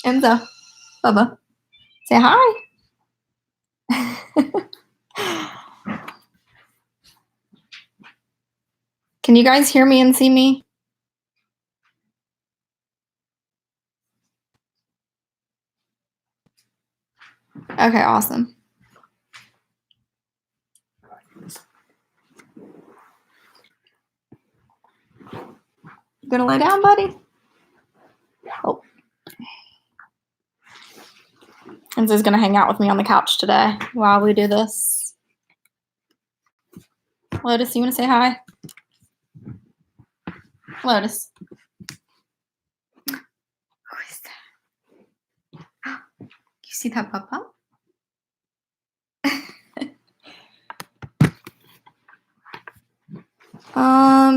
Enzo, Bubba, say hi. Can you guys hear me and see me? Okay, awesome. You gonna lay down, buddy? Oh. Enzo's gonna hang out with me on the couch today while we do this. Lotus, you wanna say hi? Lotus. Who is that? You see that papa?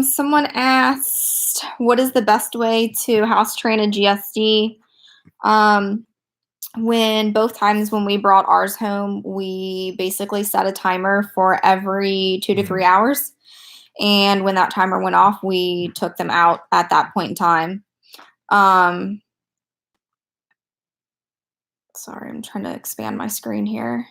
Someone asked, what is the best way to house train a GSD? When both times when we brought ours home, we basically set a timer for every 2 to 3 hours. And when that timer went off, we took them out at that point in time. Sorry, I'm trying to expand my screen here.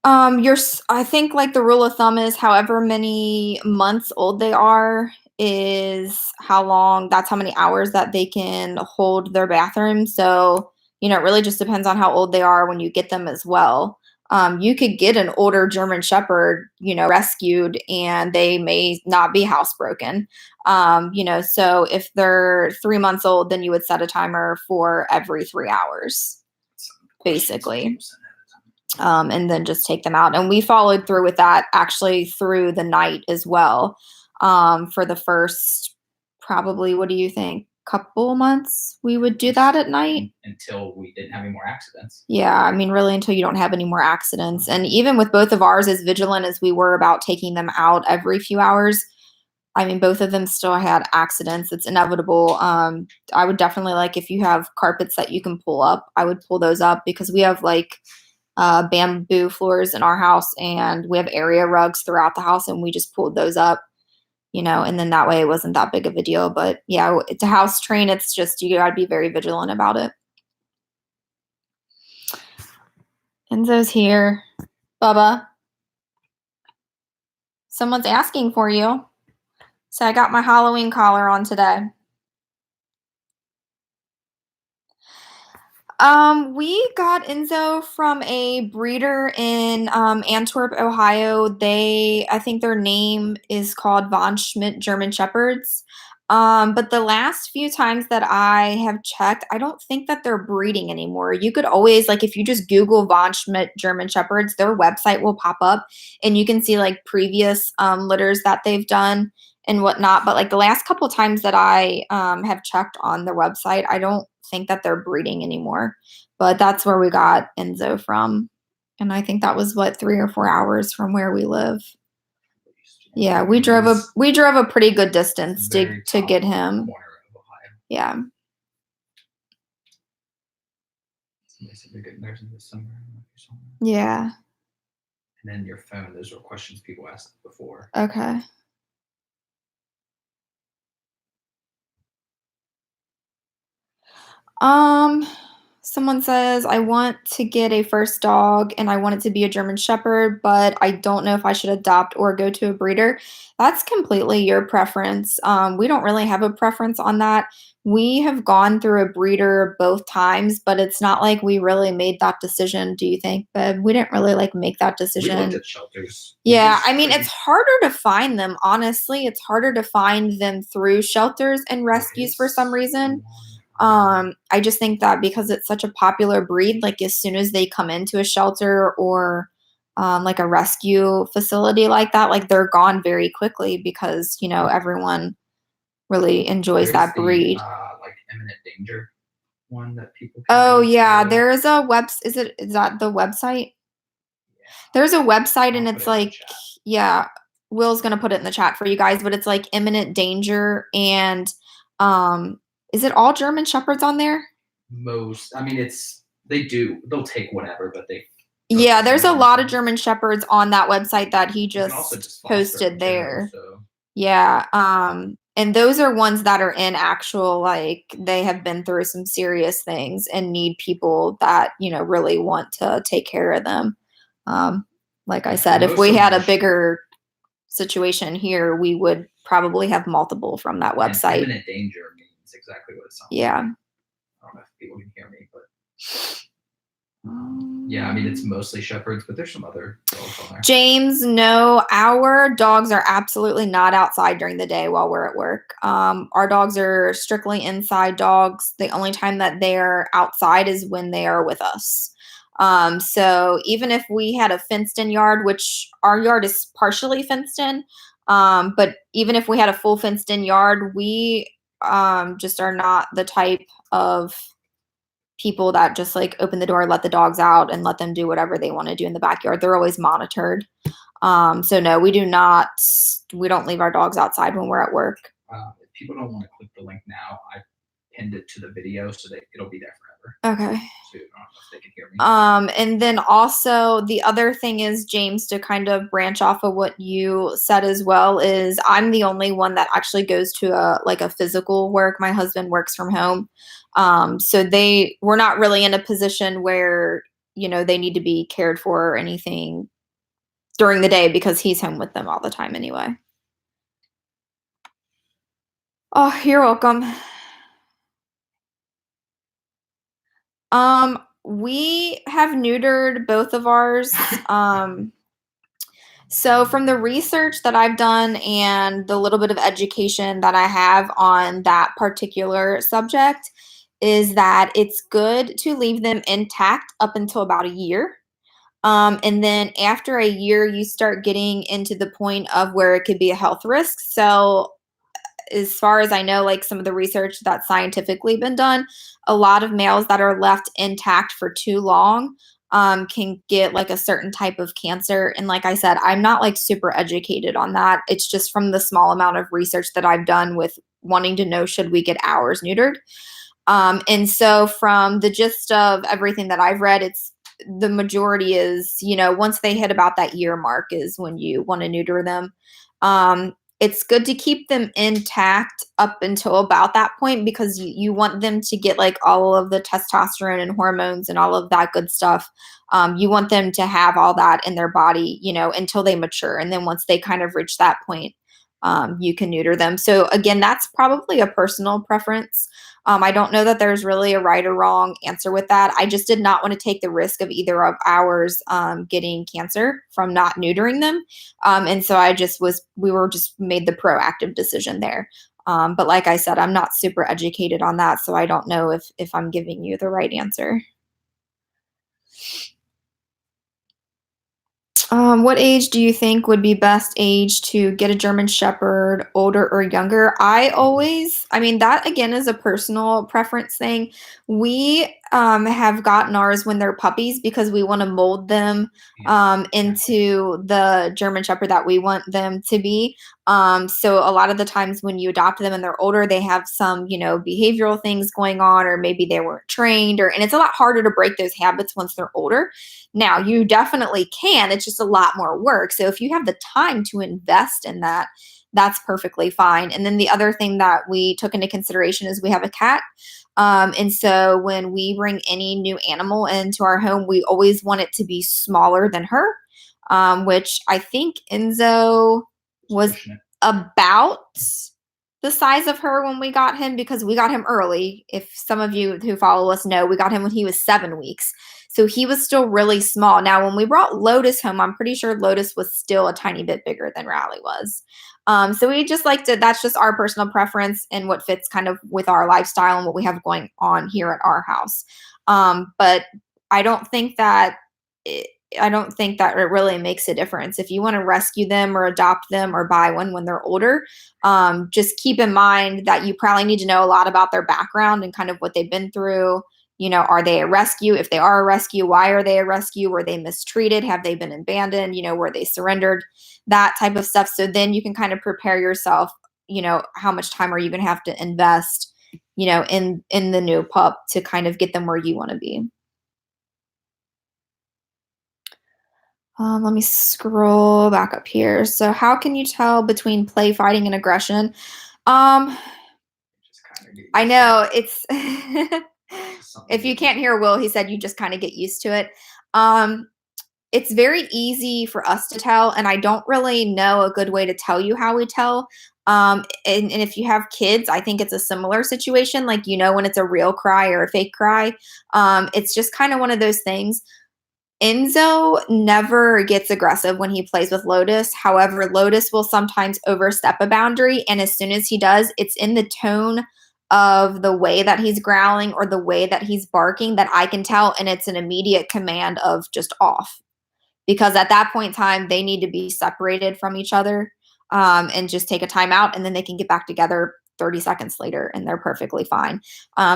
I think like the rule of thumb is however many months old they are is that's how many hours that they can hold their bathroom. So, it really just depends on how old they are when you get them as well. You could get an older German Shepherd, rescued, and they may not be housebroken. So if they're 3 months old, then you would set a timer for every 3 hours, basically. And then just take them out. And we followed through with that actually through the night as well. For the first, probably, what do you think? Couple months we would do that at night until we didn't have any more accidents. Yeah, I mean, really until you don't have any more accidents. And even with both of ours, as vigilant as we were about taking them out every few hours, I mean, both of them still had accidents. It's inevitable. I would definitely, like, if you have carpets that you can pull up, I would pull those up, because we have like bamboo floors in our house, and we have area rugs throughout the house, and we just pulled those up. And then that way it wasn't that big of a deal. But yeah, to house train, it's just, you gotta be very vigilant about it. Enzo's here. Bubba. Someone's asking for you. So I got my Halloween collar on today. We got Enzo from a breeder in Antwerp, Ohio. I think their name is called Von Schmidt German Shepherds. But the last few times that I have checked, I don't think that they're breeding anymore. You could always, like, if you just Google Von Schmidt German Shepherds, their website will pop up, and you can see like previous litters that they've done and whatnot. But like the last couple times that I have checked on their website, I don't think that they're breeding anymore. But that's where we got Enzo from. And I think that was 3 or 4 hours from where we live. Yeah, we drove a pretty good distance to get him. Yeah. Yeah. And then your phone, those were questions people asked before. Okay. Someone says, I want to get a first dog and I want it to be a German Shepherd, but I don't know if I should adopt or go to a breeder. That's completely your preference. We don't really have a preference on that. We have gone through a breeder both times, but it's not like we really made that decision. Do you think, babe? We didn't really make that decision. We looked at shelters. Yeah, I mean, it's harder to find them, honestly. It's harder to find them through shelters and rescues for some reason. I just think that because it's such a popular breed, like as soon as they come into a shelter or like a rescue facility like that, like they're gone very quickly because, everyone really enjoys that breed. Like imminent danger one that people can Oh yeah, there is a is that the website? Yeah. There's a website and it's like, yeah, Will's gonna put it in the chat for you guys, but it's like imminent danger. And is it all German Shepherds on there? Most. I mean, they'll take whatever, but Yeah, there's a lot of German Shepherds on that website that he You can also just just foster them posted too, there. so Yeah, and those are ones that are in actual, like, they have been through some serious things and need people that, really want to take care of them. Like I said, if most we of them had a are short. bigger situation here, we would probably have multiple from that And website. imminent danger means exactly what it sounds like. Yeah. I don't know if people can hear me, but yeah, I mean, it's mostly shepherds, but there's some other dogs on there. James, no, our dogs are absolutely not outside during the day while we're at work. Our dogs are strictly inside dogs. The only time that they're outside is when they are with us. So even if we had a fenced in yard, which our yard is partially fenced in, but even if we had a full fenced in yard, we just are not the type of people that just like open the door, let the dogs out, and let them do whatever they want to do in the backyard. They're always monitored. So no, we do not. We don't leave our dogs outside when we're at work. If people don't want to click the link now, I pinned it to the video so that it'll be there forever. Okay. So I don't know if they can hear me. And then also the other thing is, James, to kind of branch off of what you said as well, is I'm the only one that actually goes to a physical work. My husband works from home. So we're not really in a position where, they need to be cared for or anything during the day because he's home with them all the time anyway. Oh, you're welcome. We have neutered both of ours. So from the research that I've done and the little bit of education that I have on that particular subject is that it's good to leave them intact up until about a year. And then after a year, you start getting into the point of where it could be a health risk. So as far as I know, like some of the research that's scientifically been done, a lot of males that are left intact for too long can get like a certain type of cancer. And like I said, I'm not like super educated on that. It's just from the small amount of research that I've done with wanting to know, should we get ours neutered? And so from the gist of everything that I've read, it's the majority is, once they hit about that year mark is when you want to neuter them. It's good to keep them intact up until about that point because you want them to get like all of the testosterone and hormones and all of that good stuff. You want them to have all that in their body, until they mature. And then once they kind of reach that point, you can neuter them. So again, that's probably a personal preference. I don't know that there's really a right or wrong answer with that. I just did not want to take the risk of either of ours getting cancer from not neutering them. And so we were just made the proactive decision there. But like I said, I'm not super educated on that, so I don't know if I'm giving you the right answer. What age do you think would be best age to get a German Shepherd, older or younger? I mean, that again is a personal preference thing. We have gotten ours when they're puppies because we want to mold them into the German Shepherd that we want them to be. So a lot of the times when you adopt them and they're older, they have some, behavioral things going on, or maybe they weren't trained, and it's a lot harder to break those habits once they're older. Now, you definitely can. It's just a lot more work. So if you have the time to invest in that, that's perfectly fine. And then the other thing that we took into consideration is we have a cat. And so when we bring any new animal into our home, we always want it to be smaller than her, which I think Enzo was about the size of her when we got him, because we got him early. If some of you who follow us know, we got him when he was 7 weeks. So he was still really small. Now, when we brought Lotus home, I'm pretty sure Lotus was still a tiny bit bigger than Raleigh was. So we just like to, that's just our personal preference and what fits kind of with our lifestyle and what we have going on here at our house. But I don't think that it really makes a difference. If you want to rescue them or adopt them or buy one when they're older, just keep in mind that you probably need to know a lot about their background and kind of what they've been through. Are they a rescue? If they are a rescue, why are they a rescue? Were they mistreated? Have they been abandoned? Were they surrendered? That type of stuff. So then you can kind of prepare yourself, how much time are you going to have to invest, in the new pup to kind of get them where you want to be. Let me scroll back up here. So how can you tell between play fighting and aggression? Um, I know it's if you can't hear Will, he said you just kind of get used to it. Um, it's very easy for us to tell, and I don't really know a good way to tell you how we tell. And if you have kids, I think it's a similar situation. Like, when it's a real cry or a fake cry. It's just kind of one of those things. Enzo never gets aggressive when he plays with Lotus. However, Lotus will sometimes overstep a boundary, and as soon as he does, it's in the tone of the way that he's growling or the way that he's barking that I can tell, and it's an immediate command of just off. Because at that point in time, they need to be separated from each other, and just take a timeout, and then they can get back together 30 seconds later, and they're perfectly fine.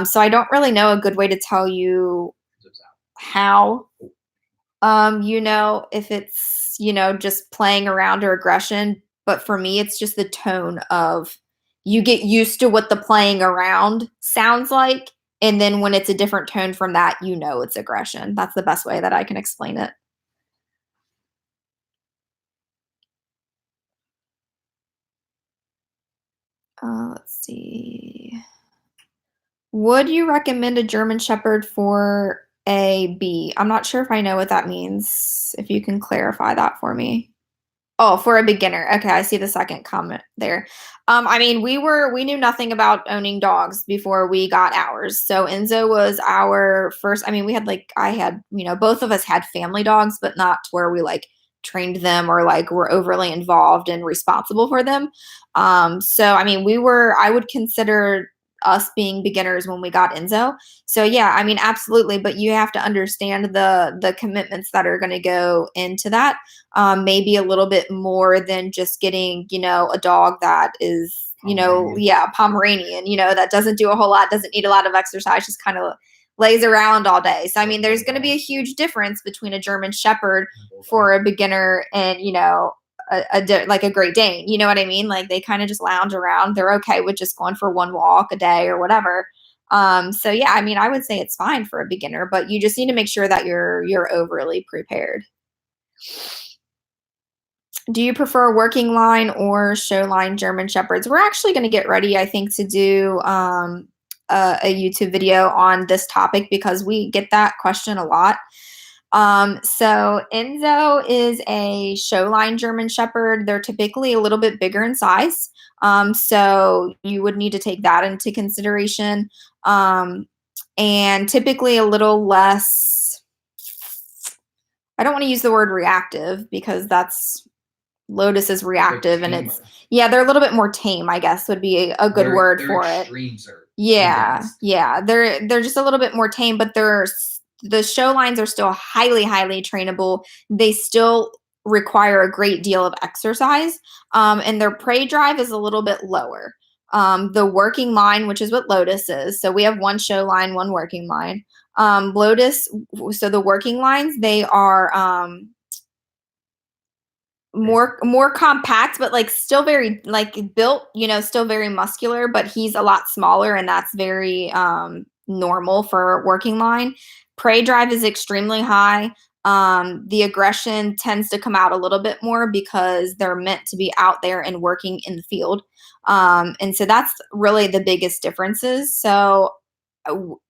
So I don't really know a good way to tell you how. If it's, just playing around or aggression, but for me, it's just the tone of you get used to what the playing around sounds like. And then when it's a different tone from that, it's aggression. That's the best way that I can explain it. Let's see. Would you recommend a German Shepherd for a B? I'm not sure if I know what that means. If you can clarify that for me. Oh, for a beginner. Okay, I see the second comment there. I mean, we knew nothing about owning dogs before we got ours. So Enzo was our first. I mean, both of us had family dogs, but not to where we like trained them or like were overly involved and responsible for them. So I mean, I would consider us being beginners when we got Enzo. So yeah, I mean, absolutely, but you have to understand the commitments that are going to go into that. Maybe a little bit more than just getting, a dog that is, Pomeranian, that doesn't do a whole lot, doesn't need a lot of exercise, just kind of lays around all day. So, I mean, there's going to be a huge difference between a German Shepherd for a beginner and, like a Great Dane. You know what I mean? Like they kind of just lounge around. They're okay with just going for one walk a day or whatever. So yeah, I mean, I would say it's fine for a beginner, but you just need to make sure that you're overly prepared. Do you prefer working line or show line German Shepherds? We're actually going to get ready, I think, to do a YouTube video on this topic because we get that question a lot. So Enzo is a show line German Shepherd. They're typically a little bit bigger in size. So you would need to take that into consideration. And typically a little less, I don't want to use the word reactive because Lotus is reactive and they're a little bit more tame, I guess would be a good word for it. Yeah. They're just a little bit more tame, but the show lines are still highly, highly trainable. They still require a great deal of exercise. And their prey drive is a little bit lower. The working line, which is what Lotus is. So we have one show line, one working line. Lotus, so the working lines, they are more compact, but like still very like built, still very muscular, but he's a lot smaller and that's very normal for working line. Prey drive is extremely high. The aggression tends to come out a little bit more because they're meant to be out there and working in the field. And so that's really the biggest differences. So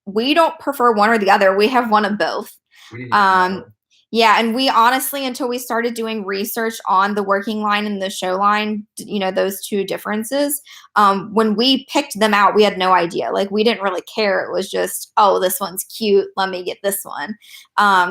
we don't prefer one or the other. We have one of both. Yeah, and we honestly, until we started doing research on the working line and the show line, those two differences, when we picked them out, we had no idea. Like, we didn't really care. It was just, oh, this one's cute. Let me get this one.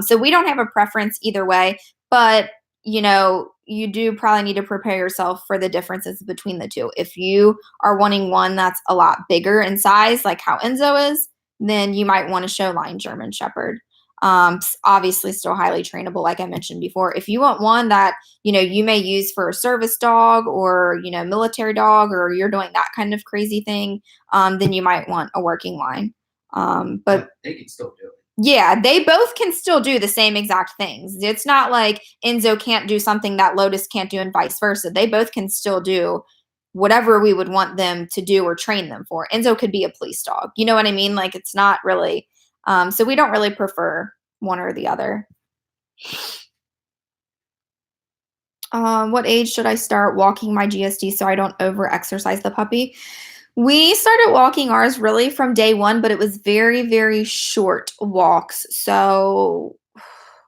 So we don't have a preference either way, but, you do probably need to prepare yourself for the differences between the two. If you are wanting one that's a lot bigger in size, like how Enzo is, then you might want a show line German Shepherd. Obviously still highly trainable, like I mentioned before. If you want one that, you may use for a service dog or, military dog, or you're doing that kind of crazy thing, then you might want a working line. But they can still do it. Yeah, they both can still do the same exact things. It's not like Enzo can't do something that Lotus can't do and vice versa. They both can still do whatever we would want them to do or train them for. Enzo could be a police dog. You know what I mean? Like, it's not really so we don't really prefer one or the other. What age should I start walking my GSD so I don't over-exercise the puppy? We started walking ours really from day one, but it was very, very short walks. So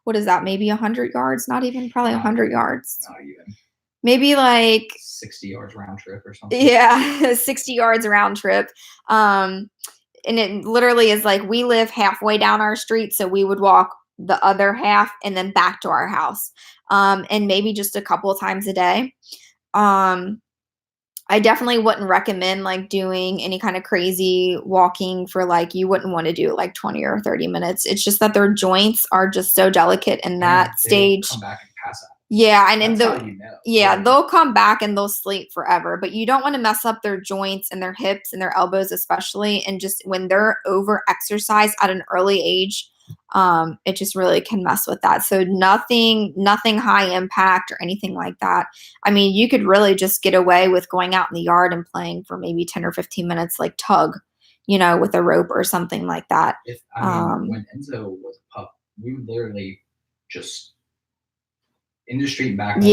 what is that? Maybe 100 yards? Not even, probably 100 yards. Not even. Maybe like 60 yards round trip or something. Yeah, 60 yards round trip. And it literally is like we live halfway down our street, so we would walk the other half and then back to our house. And maybe just a couple of times a day. I definitely wouldn't recommend like doing any kind of crazy walking for like you wouldn't want to do like 20 or 30 minutes. It's just that their joints are just so delicate in that stage. Come back and pass out. Yeah, and That's how you know. Really. They'll come back and they'll sleep forever, but you don't want to mess up their joints and their hips and their elbows especially, and just when they're over exercised at an early age, it just really can mess with that. So nothing high impact or anything like that. I mean, you could really just get away with going out in the yard and playing for maybe 10 or 15 minutes like tug, with a rope or something like that. When Enzo was a pup, we would literally just in the street back and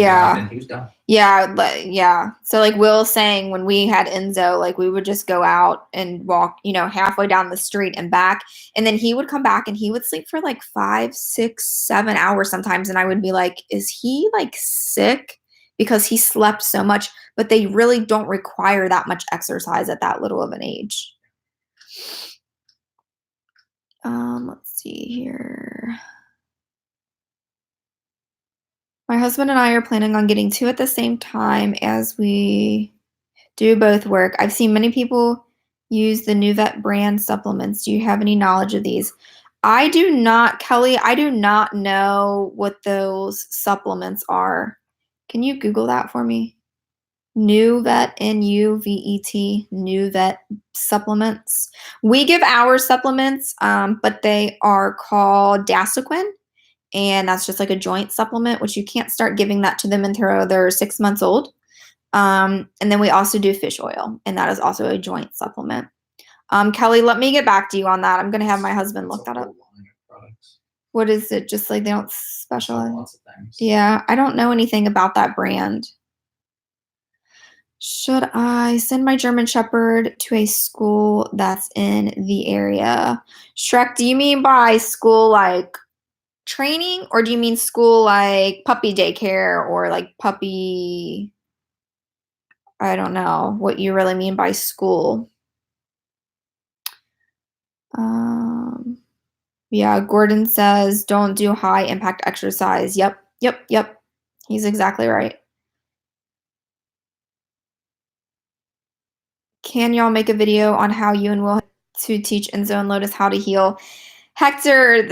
he was done. Yeah. So like Will saying, when we had Enzo, like we would just go out and walk, halfway down the street and back. And then he would come back and he would sleep for like 5, 6, 7 hours sometimes. And I would be like, is he like sick? Because he slept so much, but they really don't require that much exercise at that little of an age. Let's see here. My husband and I are planning on getting 2 at the same time as we do both work. I've seen many people use the Nuvet brand supplements. Do you have any knowledge of these? I do not, Kelly. I do not know what those supplements are. Can you Google that for me? Nuvet, Nuvet, Nuvet supplements. We give our supplements, but they are called Dasaquin. And that's just like a joint supplement, which you can't start giving that to them until they're 6 months old. And then we also do fish oil, and that is also a joint supplement. Kelly, let me get back to you on that. I'm going to have my husband look that up. What is it? Just like they don't specialize? Lots of things. Yeah, I don't know anything about that brand. Should I send my German Shepherd to a school that's in the area? Shrek, do you mean by school like training, or do you mean school like puppy daycare or like puppy? I don't know what you really mean by school. Yeah, Gordon says don't do high impact exercise. Yep. He's exactly right. Can y'all make a video on how you and Will to teach Enzo and Lotus how to heel? Hector,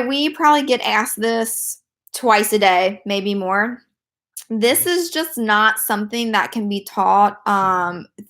we probably get asked this twice a day, maybe more. This is just not something that can be taught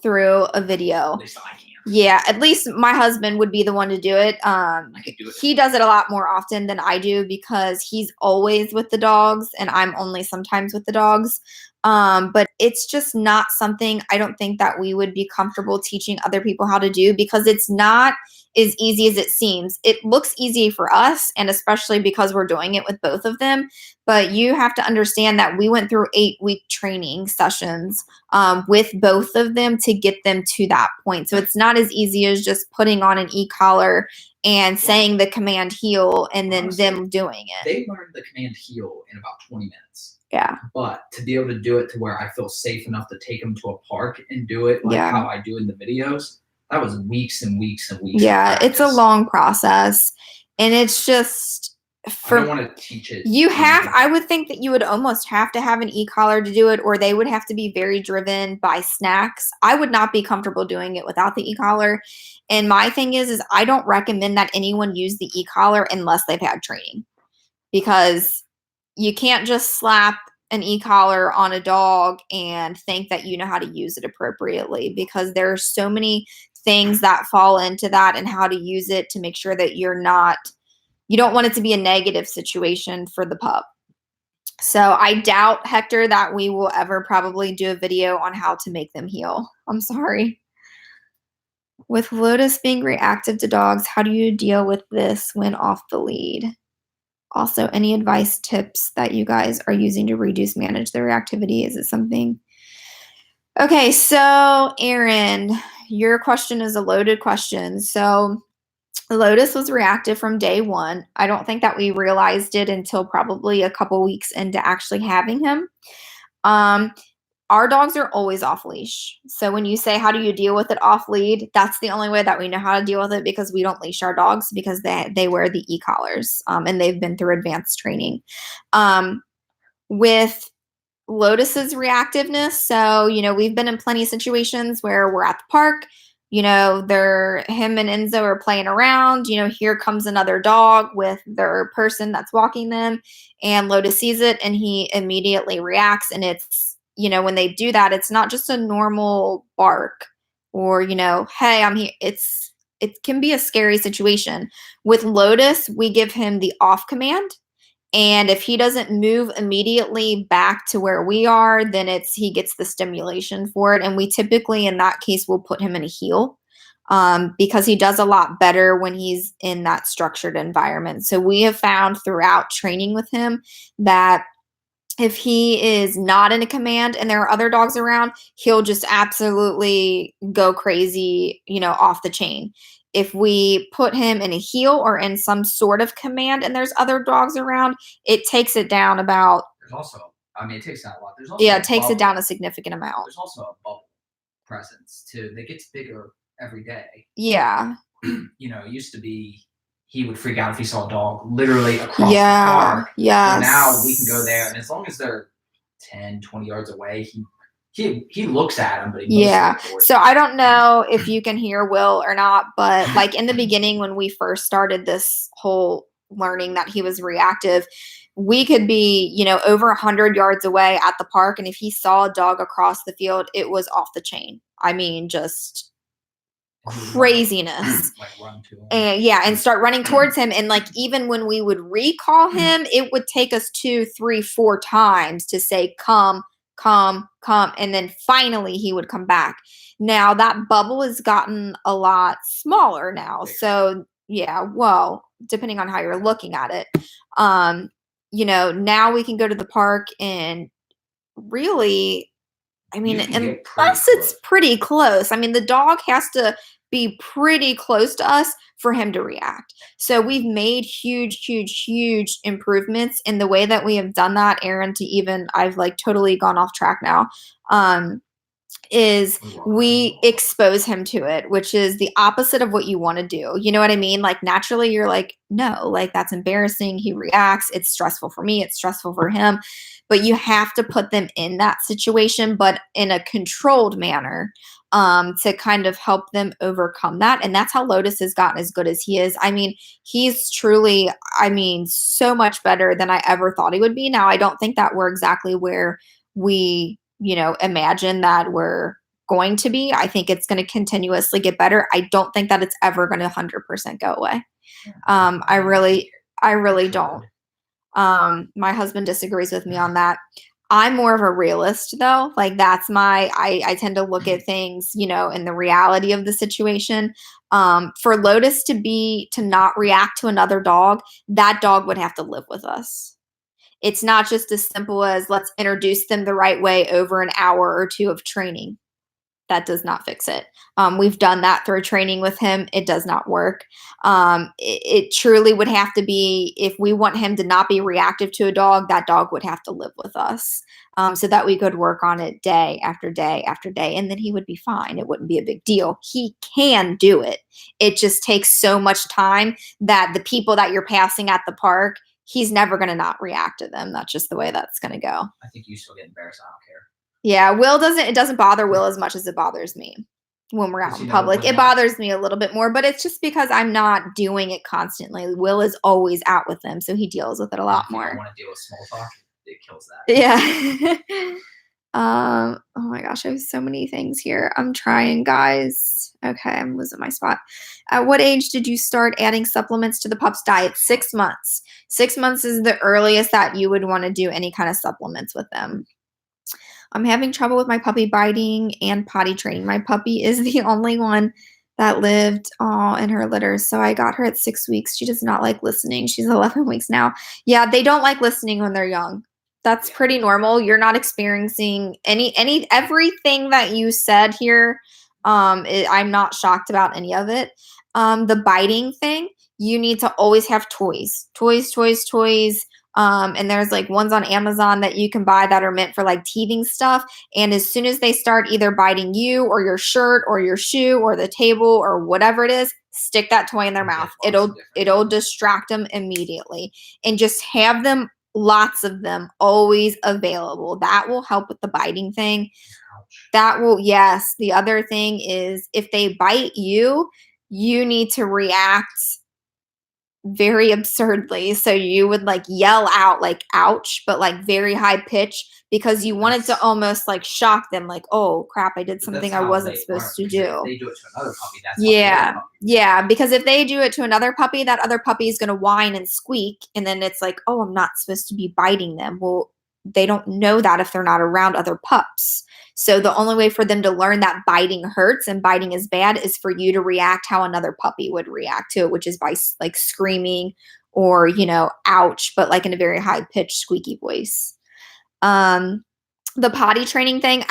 through a video. At least I can. Yeah, at least my husband would be the one to do it. I can do it. He does it a lot more often than I do because he's always with the dogs and I'm only sometimes with the dogs. But it's just not something I don't think that we would be comfortable teaching other people how to do, because it's not as easy as it seems. It looks easy for us, and especially because we're doing it with both of them. But you have to understand that we went through 8-week training sessions with both of them to get them to that point. So it's not as easy as just putting on an e-collar and saying the command heel and then Honestly, them doing it. They learned the command heel in about 20 minutes. Yeah. But to be able to do it to where I feel safe enough to take them to a park and do it like how I do in the videos, that was weeks and weeks and weeks. Yeah, it's a long process. And it's just, I don't want to teach it. I would think that you would almost have to have an e-collar to do it, or they would have to be very driven by snacks. I would not be comfortable doing it without the e-collar. And my thing is I don't recommend that anyone use the e-collar unless they've had training, because you can't just slap an e-collar on a dog and think that you know how to use it appropriately, because there are so many things that fall into that and how to use it to make sure that you don't want it to be a negative situation for the pup. So I doubt, Hector, that we will ever probably do a video on how to make them heel. I'm sorry. With Lotus being reactive to dogs, how do you deal with this when off the lead? Also, any advice, tips that you guys are using to reduce, manage their reactivity? Is it something? Okay, so Aaron, your question is a loaded question. So Lotus was reactive from day one. I don't think that we realized it until probably a couple weeks into actually having him. Our dogs are always off leash. So when you say, how do you deal with it off lead? That's the only way that we know how to deal with it, because we don't leash our dogs because they wear the e-collars, and they've been through advanced training. With Lotus's reactiveness, so, we've been in plenty of situations where we're at the park, him and Enzo are playing around, here comes another dog with their person that's walking them, and Lotus sees it and he immediately reacts. And it's, when they do that, it's not just a normal bark or, hey, I'm here. It can be a scary situation. With Lotus, we give him the off command. And if he doesn't move immediately back to where we are, then he gets the stimulation for it. And we typically, in that case, will put him in a heel, because he does a lot better when he's in that structured environment. So we have found throughout training with him that if he is not in a command and there are other dogs around, he'll just absolutely go crazy, off the chain. If we put him in a heel or in some sort of command and there's other dogs around, it takes it down about. There's also, it takes down a lot. There's also it takes it down a significant amount. There's also a bubble presence too that gets bigger every day. Yeah. It used to be he would freak out if he saw a dog literally across the park. Yeah. Now we can go there, and as long as they're 10, 20 yards away, he looks at him, but So I don't know if you can hear Will or not, but like in the beginning when we first started this whole learning that he was reactive, we could be, over 100 yards away at the park, and if he saw a dog across the field, it was off the chain. I mean, just craziness. Like run to him. And start running towards him. And like even when we would recall him, it would take us 2, 3, 4 times to say come, and then finally he would come back. Now that bubble has gotten a lot smaller now. So well, depending on how you're looking at it, now we can go to the park and really, unless it's pretty close. The dog has to be pretty close to us for him to react. So we've made huge improvements in the way that we have done that, Aaron, I've like totally gone off track now. Is we expose him to it, which is the opposite of what you want to do. You know what I mean? Like naturally you're like, no, like that's embarrassing. He reacts. It's stressful for me. It's stressful for him. But you have to put them in that situation, but in a controlled manner, to kind of help them overcome that. And that's how Lotus has gotten as good as he is. He's truly, so much better than I ever thought he would be. Now, I don't think that we're exactly where we, imagine that we're going to be. I think it's going to continuously get better. I don't think that it's ever going to 100% go away. I really don't. My husband disagrees with me on that. I'm more of a realist though. Like that's I tend to look at things, in the reality of the situation. For Lotus to not react to another dog, that dog would have to live with us. It's not just as simple as let's introduce them the right way over an hour or 2 of training. That does not fix it. We've done that through training with him. It does not work. It truly would have to be, if we want him to not be reactive to a dog, that dog would have to live with us, so that we could work on it day after day after day. And then he would be fine. It wouldn't be a big deal. He can do it. It just takes so much time that the people that you're passing at the park, he's never going to not react to them. That's just the way that's going to go. I think you still get embarrassed. I don't care. Yeah, it doesn't bother Will as much as it bothers me when we're out in public. It bothers me a little bit more, but it's just because I'm not doing it constantly. Will is always out with them, so he deals with it a lot more. I want to deal with small talk. It kills that. Yeah. Oh my gosh, I have so many things here. I'm trying, guys. Okay, I'm losing my spot. At what age did you start adding supplements to the pup's diet? 6 months. 6 months is the earliest that you would want to do any kind of supplements with them. I'm having trouble with my puppy biting and potty training. My puppy is the only one that lived in her litter. So I got her at 6 weeks. She does not like listening. She's 11 weeks now. Yeah, they don't like listening when they're young. That's pretty normal. You're not experiencing everything that you said here. I'm not shocked about any of it. The biting thing, you need to always have toys. And there's like ones on Amazon that you can buy that are meant for like teething stuff. And as soon as they start either biting you or your shirt or your shoe or the table or whatever it is, stick that toy in their mouth. It'll distract them immediately. And just have them, lots of them, always available. That will help with the biting thing. Yes. The other thing is if they bite you, you need to react very absurdly. So you would like yell out like ouch, but like very high pitch because you wanted to almost like shock them like, oh crap, I did something I wasn't supposed to do. If they do it to another puppy, that's yeah, because if they do it to another puppy, that other puppy is going to whine and squeak, and then it's like, oh, I'm not supposed to be biting them. Well, they don't know that if they're not around other pups. So the only way for them to learn that biting hurts and biting is bad is for you to react how another puppy would react to it, which is by like screaming or, ouch, but like in a very high pitched squeaky voice. The potty training thing,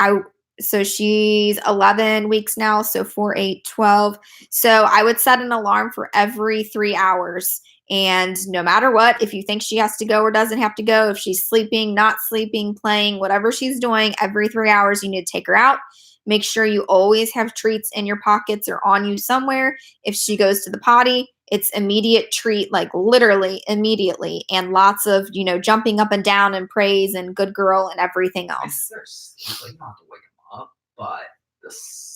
so she's 11 weeks now, so 4, 8, 12. So I would set an alarm for every 3 hours. And no matter what, if you think she has to go or doesn't have to go, if she's sleeping, not sleeping, playing, whatever she's doing, every 3 hours, you need to take her out. Make sure you always have treats in your pockets or on you somewhere. If she goes to the potty, it's immediate treat, like literally immediately, and lots of, jumping up and down and praise and good girl and everything else. You don't have to wake them up, but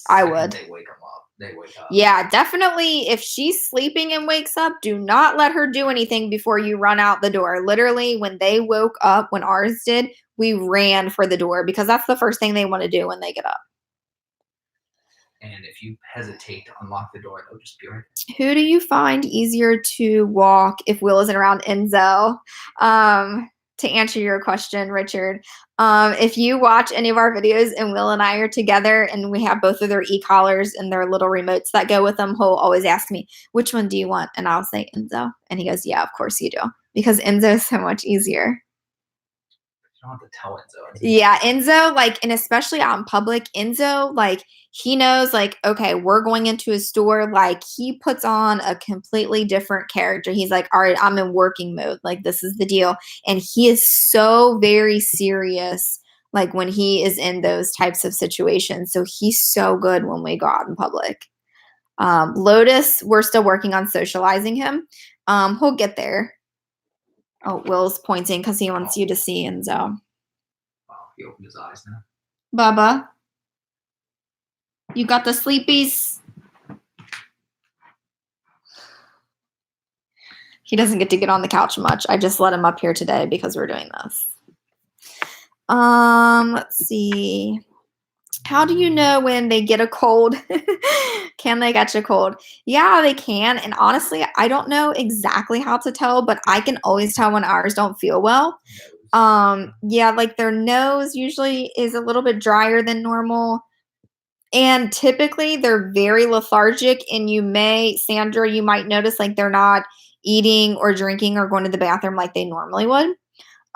I would. They wake them up. They wake up. Yeah, definitely. If she's sleeping and wakes up, do not let her do anything before you run out the door. Literally, when they woke up, when ours did, we ran for the door because that's the first thing they want to do when they get up. And if you hesitate to unlock the door, they'll just be right there. Who do you find easier to walk if Will isn't around? Enzo. To answer your question, Richard, if you watch any of our videos and Will and I are together and we have both of their e-collars and their little remotes that go with them, he'll always ask me, which one do you want? And I'll say Enzo. And he goes, yeah, of course you do. Because Enzo is so much easier. You don't have to tell Enzo. Yeah, Enzo, like, and especially out in public, Enzo, like, he knows, like, okay, we're going into a store. Like, he puts on a completely different character. He's like, all right, I'm in working mode. Like, this is the deal. And he is so very serious, like, when he is in those types of situations. So he's so good when we go out in public. Lotus, we're still working on socializing him. He'll get there. Oh, Will's pointing because he wants you to see Enzo. Oh, he opened his eyes now. Bubba, you got the sleepies? He doesn't get to get on the couch much. I just let him up here today because we're doing this. Let's see. How do you know when they get a cold? Can they catch a cold? Yeah, they can. And honestly, I don't know exactly how to tell, but I can always tell when ours don't feel well. Yeah, like their nose usually is a little bit drier than normal. And typically they're very lethargic, and Sandra, you might notice like they're not eating or drinking or going to the bathroom like they normally would.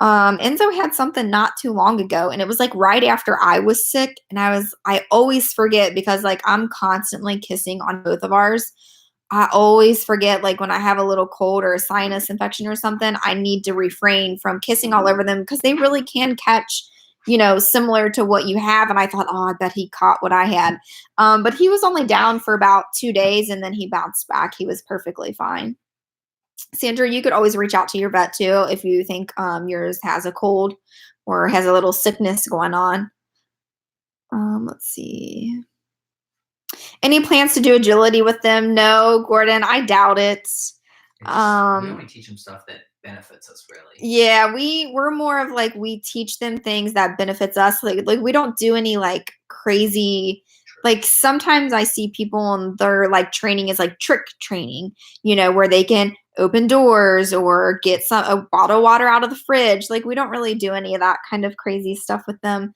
Enzo had something not too long ago, and it was like right after I was sick, and I always forget because like I'm constantly kissing on both of ours. I always forget, like when I have a little cold or a sinus infection or something, I need to refrain from kissing all over them because they really can catch, similar to what you have. And I thought, oh, I bet he caught what I had. But he was only down for about 2 days, and then he bounced back. He was perfectly fine. Sandra, you could always reach out to your vet too if you think yours has a cold or has a little sickness going on. Let's see. Any plans to do agility with them? No, Gordon, I doubt it. We only teach them stuff that benefits us, really. Yeah, we're more of like we teach them things that benefits us. Like we don't do any like crazy. Like sometimes I see people and their like training is like trick training, where they can open doors or get a bottle of water out of the fridge. Like we don't really do any of that kind of crazy stuff with them.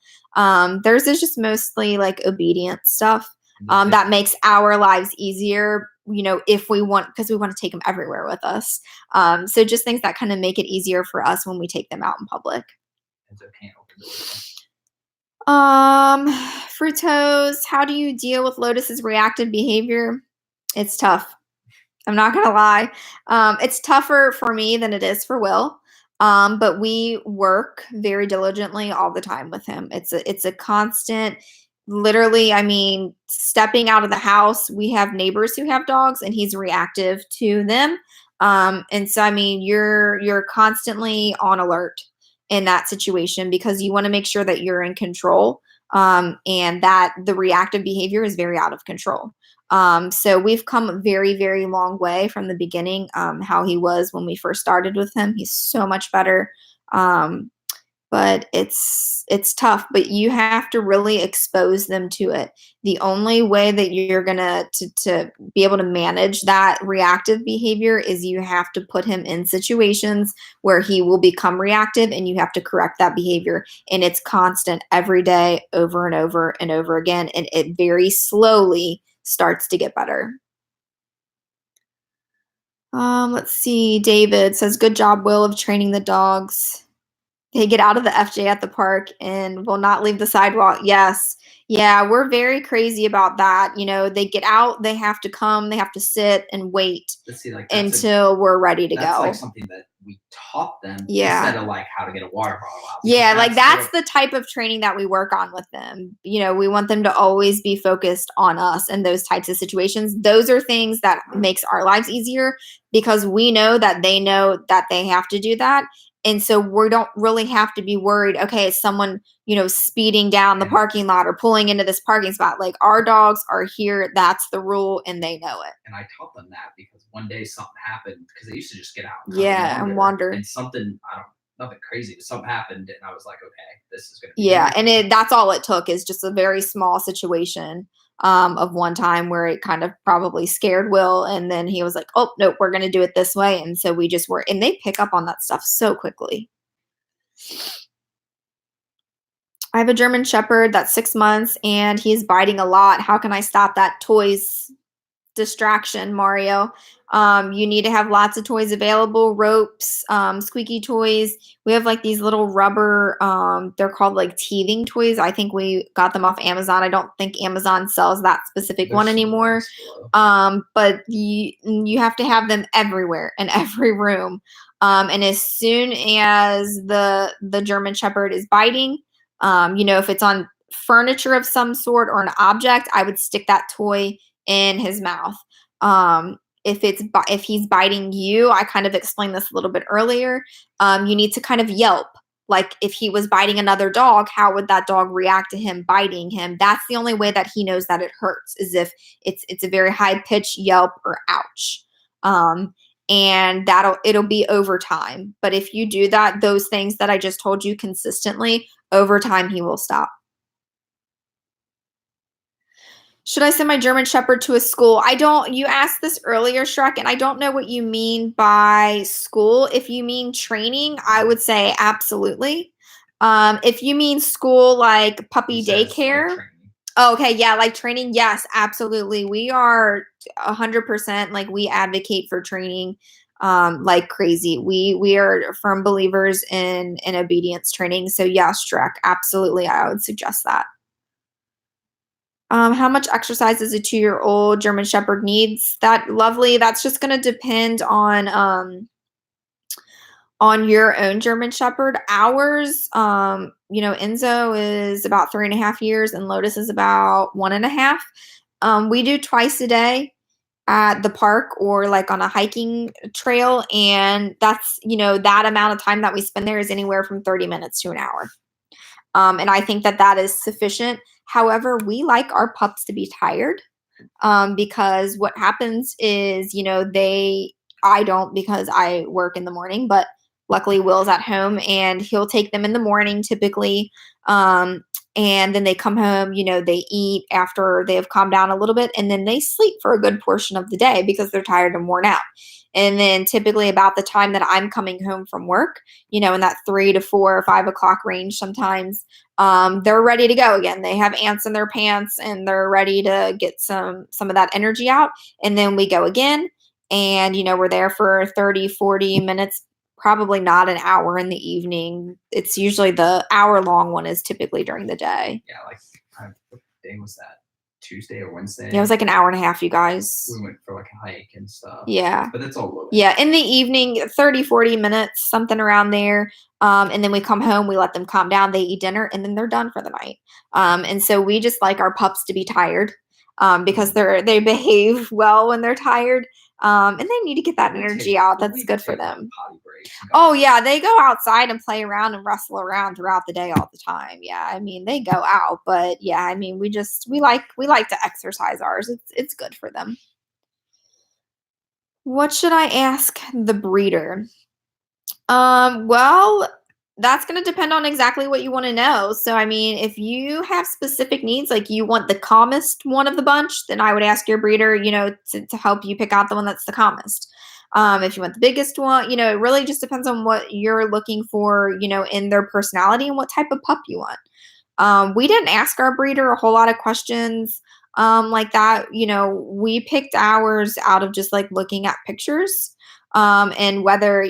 Theirs is just mostly like obedient stuff. that makes our lives easier, if we want, because we want to take them everywhere with us. So just things that kind of make it easier for us when we take them out in public. Enzo can't open the Fructose, how do you deal with Lotus's reactive behavior? It's tough. I'm not gonna lie. It's tougher for me than it is for Will. But we work very diligently all the time with him. It's a constant, literally, I mean, stepping out of the house, we have neighbors who have dogs and he's reactive to them. And so I mean, you're constantly on alert in that situation because you want to make sure that you're in control. And that the reactive behavior is very out of control. So we've come a very, very long way from the beginning, how he was when we first started with him. He's so much better. But it's tough, but you have to really expose them to it. The only way that you're gonna to be able to manage that reactive behavior is you have to put him in situations where he will become reactive and you have to correct that behavior. And it's constant every day, over and over and over again. And it very slowly starts to get better. Let's see. David says, good job, Will, of training the dogs. They get out of the FJ at the park and will not leave the sidewalk. Yes. Yeah, we're very crazy about that. They get out, they have to come, they have to sit and wait until we're ready to go. That's like something that we taught them instead of like how to get a water bottle out. Yeah, like that's the type of training that we work on with them. We want them to always be focused on us in those types of situations. Those are things that makes our lives easier because we know that they have to do that. And so we don't really have to be worried, okay, is someone, speeding down the parking lot or pulling into this parking spot. Like our dogs are here. That's the rule and they know it. And I taught them that because one day something happened because they used to just get out and wander. And something, nothing crazy, but something happened and I was like, okay, this is going to be and that's all it took is just a very small situation of one time where it kind of probably scared Will. And then he was like, oh, nope, we're going to do it this way. And so we just were, and they pick up on that stuff so quickly. I have a German Shepherd that's 6 months and he's biting a lot. How can I stop that toys distraction, Mario? You need to have lots of toys available, ropes, squeaky toys. We have like these little rubber, they're called like teething toys. I think we got them off Amazon. I don't think Amazon sells that specific one anymore. But you have to have them everywhere in every room. And as soon as the German Shepherd is biting, if it's on furniture of some sort or an object, I would stick that toy in his mouth. If he's biting you, I kind of explained this a little bit earlier. You need to kind of yelp. Like if he was biting another dog, how would that dog react to him biting him? That's the only way that he knows that it hurts, is if it's a very high pitched yelp or ouch. And it'll be over time. But if you do that, those things that I just told you consistently, over time he will stop. Should I send my German Shepherd to a school? You asked this earlier, Shrek, and I don't know what you mean by school. If you mean training, I would say absolutely. If you mean school like puppy daycare. Okay, yeah, like training, yes, absolutely. We are 100%, like we advocate for training like crazy. We are firm believers in obedience training. So yes, Shrek, absolutely, I would suggest that. How much exercise does a 2-year-old German Shepherd needs? That's just going to depend on your own German Shepherd. Ours, Enzo is about 3.5 years and Lotus is about 1.5. We do twice a day at the park or like on a hiking trail. And that's, that amount of time that we spend there is anywhere from 30 minutes to an hour. And I think that is sufficient. However, we like our pups to be tired because what happens is, I don't because I work in the morning, but luckily Will's at home and he'll take them in the morning typically. And then they come home, they eat after they have calmed down a little bit and then they sleep for a good portion of the day because they're tired and worn out. And then typically about the time that I'm coming home from work, in that 3 to 4 or 5 o'clock range sometimes, they're ready to go again. They have ants in their pants and they're ready to get some of that energy out. And then we go again, and we're there for 30, 40 minutes, probably not an hour in the evening. It's usually the hour-long one is typically during the day. Yeah, like what day was that? Tuesday or Wednesday? Yeah, it was like an hour and a half, you guys. We went for like a hike and stuff. Yeah. But it's all low. Yeah, in the evening, 30, 40 minutes, something around there. And then we come home, we let them calm down, they eat dinner, and then they're done for the night. And so we just like our pups to be tired because they behave well when they're tired. And they need to get that energy out. That's good for them. Oh, yeah, they go outside and play around and wrestle around throughout the day all the time. Yeah, I mean, they go out, but yeah, I mean, we like to exercise ours. It's good for them. What should I ask the breeder? Well, that's going to depend on exactly what you want to know. So, I mean, if you have specific needs, like you want the calmest one of the bunch, then I would ask your breeder, to help you pick out the one that's the calmest. If you want the biggest one, it really just depends on what you're looking for, in their personality and what type of pup you want. We didn't ask our breeder a whole lot of questions like that. We picked ours out of just like looking at pictures and whether,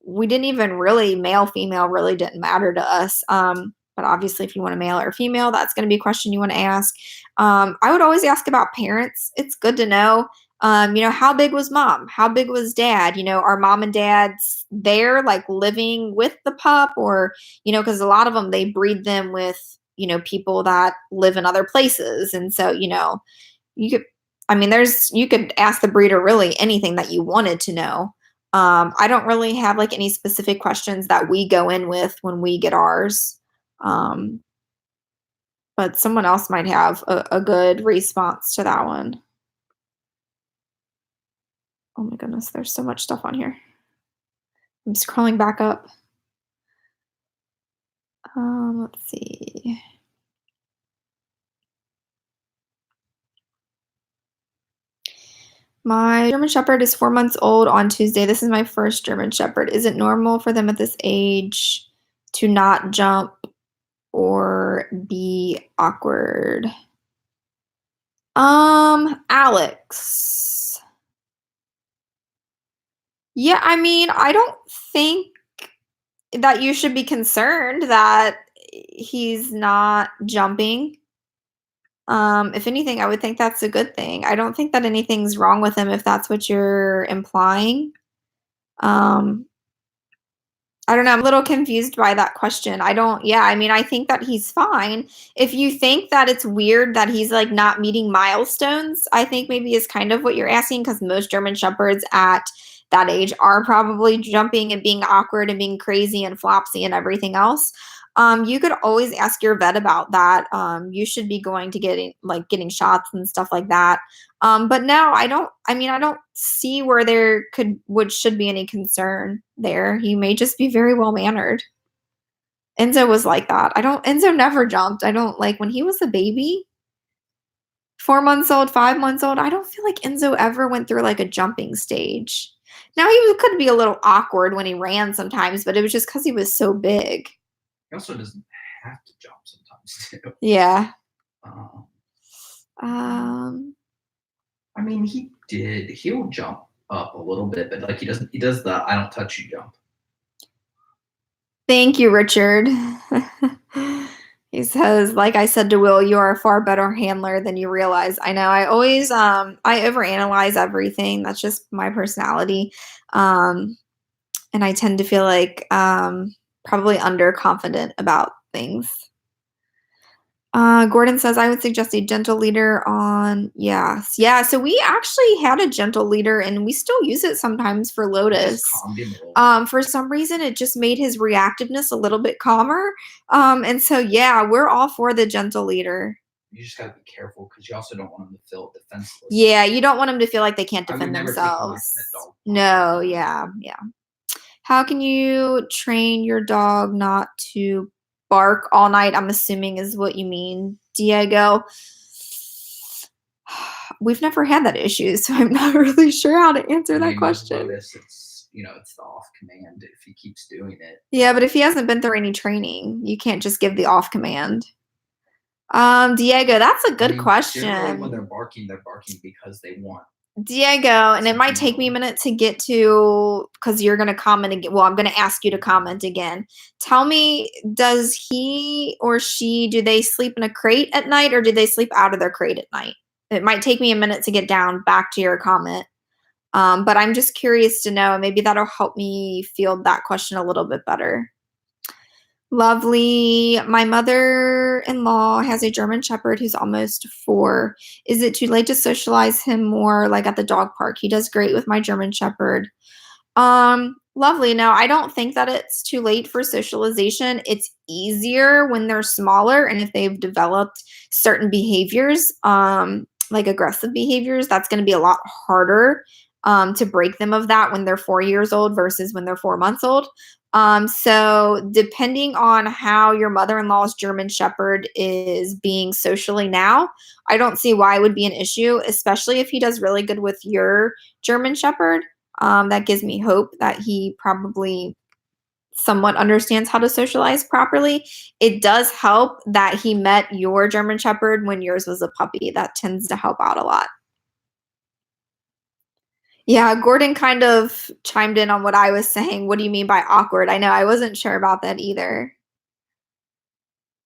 we didn't even really, male, female really didn't matter to us. But obviously if you want a male or female, that's going to be a question you want to ask. I would always ask about parents. It's good to know, how big was mom? How big was dad? Are mom and dads there like living with the pup or, because a lot of them, they breed them with, people that live in other places. And so, you could, you could ask the breeder really anything that you wanted to know. I don't really have like any specific questions that we go in with when we get ours. But someone else might have a good response to that one. Oh my goodness, there's so much stuff on here. I'm scrolling back up. Let's see. My German Shepherd is 4 months old on Tuesday. This is my first German Shepherd. Is it normal for them at this age to not jump or be awkward? Alex. Yeah, I mean, I don't think that you should be concerned that he's not jumping. If anything, I would think that's a good thing. I don't think that anything's wrong with him if that's what you're implying. I don't know. I'm a little confused by that question. I think that he's fine. If you think that it's weird that he's like not meeting milestones, I think maybe is kind of what you're asking because most German Shepherds at that age are probably jumping and being awkward and being crazy and flopsy and everything else. You could always ask your vet about that. You should be going to getting shots and stuff like that. But no, I don't see where should be any concern there. He may just be very well mannered. Enzo was like that. Enzo never jumped. When he was a baby, 4 months old, 5 months old, I don't feel like Enzo ever went through like a jumping stage. Now he could be a little awkward when he ran sometimes, but it was just because he was so big. He also doesn't have to jump sometimes too. Yeah. I mean, he'll jump up a little bit, but like he does the I don't touch you jump. Thank you, Richard. He says, like I said to Will, you are a far better handler than you realize. I know. I always I overanalyze everything. That's just my personality. And I tend to feel like probably underconfident about things. Gordon says, I would suggest a gentle leader on, yes. Yeah, so we actually had a gentle leader, and we still use it sometimes for Lotus. For some reason, it just made his reactiveness a little bit calmer. And so, yeah, we're all for the gentle leader. You just got to be careful because you also don't want them to feel defenseless. Yeah, you don't want them to feel like they can't defend themselves. No, yeah. How can you train your dog not to bark all night? I'm assuming is what you mean, Diego. We've never had that issue, so I'm not really sure how to answer that question. Lotus, you know, it's the off command if he keeps doing it. Yeah, but if he hasn't been through any training, you can't just give the off command. Diego, that's a good question. Generally, when they're barking because they want. Diego, and it might take me a minute to get to, because you're going to comment again. Well, I'm going to ask you to comment again. Tell me, does he or she, do they sleep in a crate at night, or do they sleep out of their crate at night? It might take me a minute to get down back to your comment. But I'm just curious to know, and maybe that'll help me field that question a little bit better. Lovely. My mother-in-law has a German Shepherd who's almost 4. Is it too late to socialize him more, like at the dog park? He does great with my German Shepherd. Lovely. No, I don't think that it's too late for socialization. It's easier when they're smaller, and if they've developed certain behaviors, like aggressive behaviors, that's going to be a lot harder to break them of that when they're 4 years old versus when they're 4 months old. So depending on how your mother-in-law's German Shepherd is being socially now, I don't see why it would be an issue, especially if he does really good with your German Shepherd. That gives me hope that he probably somewhat understands how to socialize properly. It does help that he met your German Shepherd when yours was a puppy. That tends to help out a lot. Yeah, Gordon kind of chimed in on what I was saying. What do you mean by awkward? I know I wasn't sure about that either.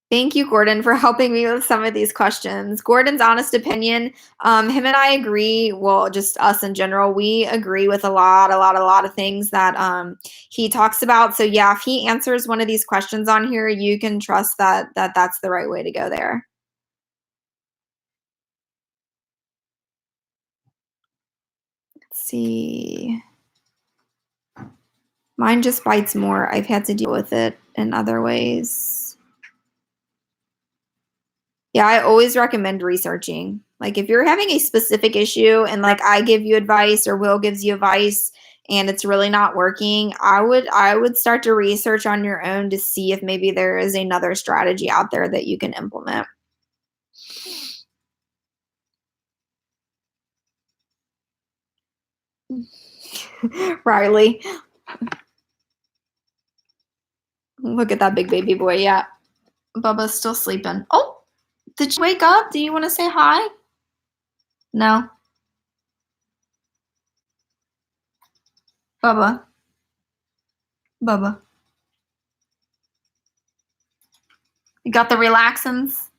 Thank you, Gordon, for helping me with some of these questions. Gordon's honest opinion, him and I agree, well, just us in general, we agree with a lot of things that he talks about. So yeah, if he answers one of these questions on here, you can trust that that's the right way to go there. Let's see. Mine just bites more. I've had to deal with it in other ways. Yeah, I always recommend researching. Like if you're having a specific issue and like I give you advice or Will gives you advice and it's really not working, I would start to research on your own to see if maybe there is another strategy out there that you can implement. Riley. Look at that big baby boy. Yeah. Bubba's still sleeping. Oh, did you wake up? Do you want to say hi? No. Bubba. Bubba. You got the relaxins?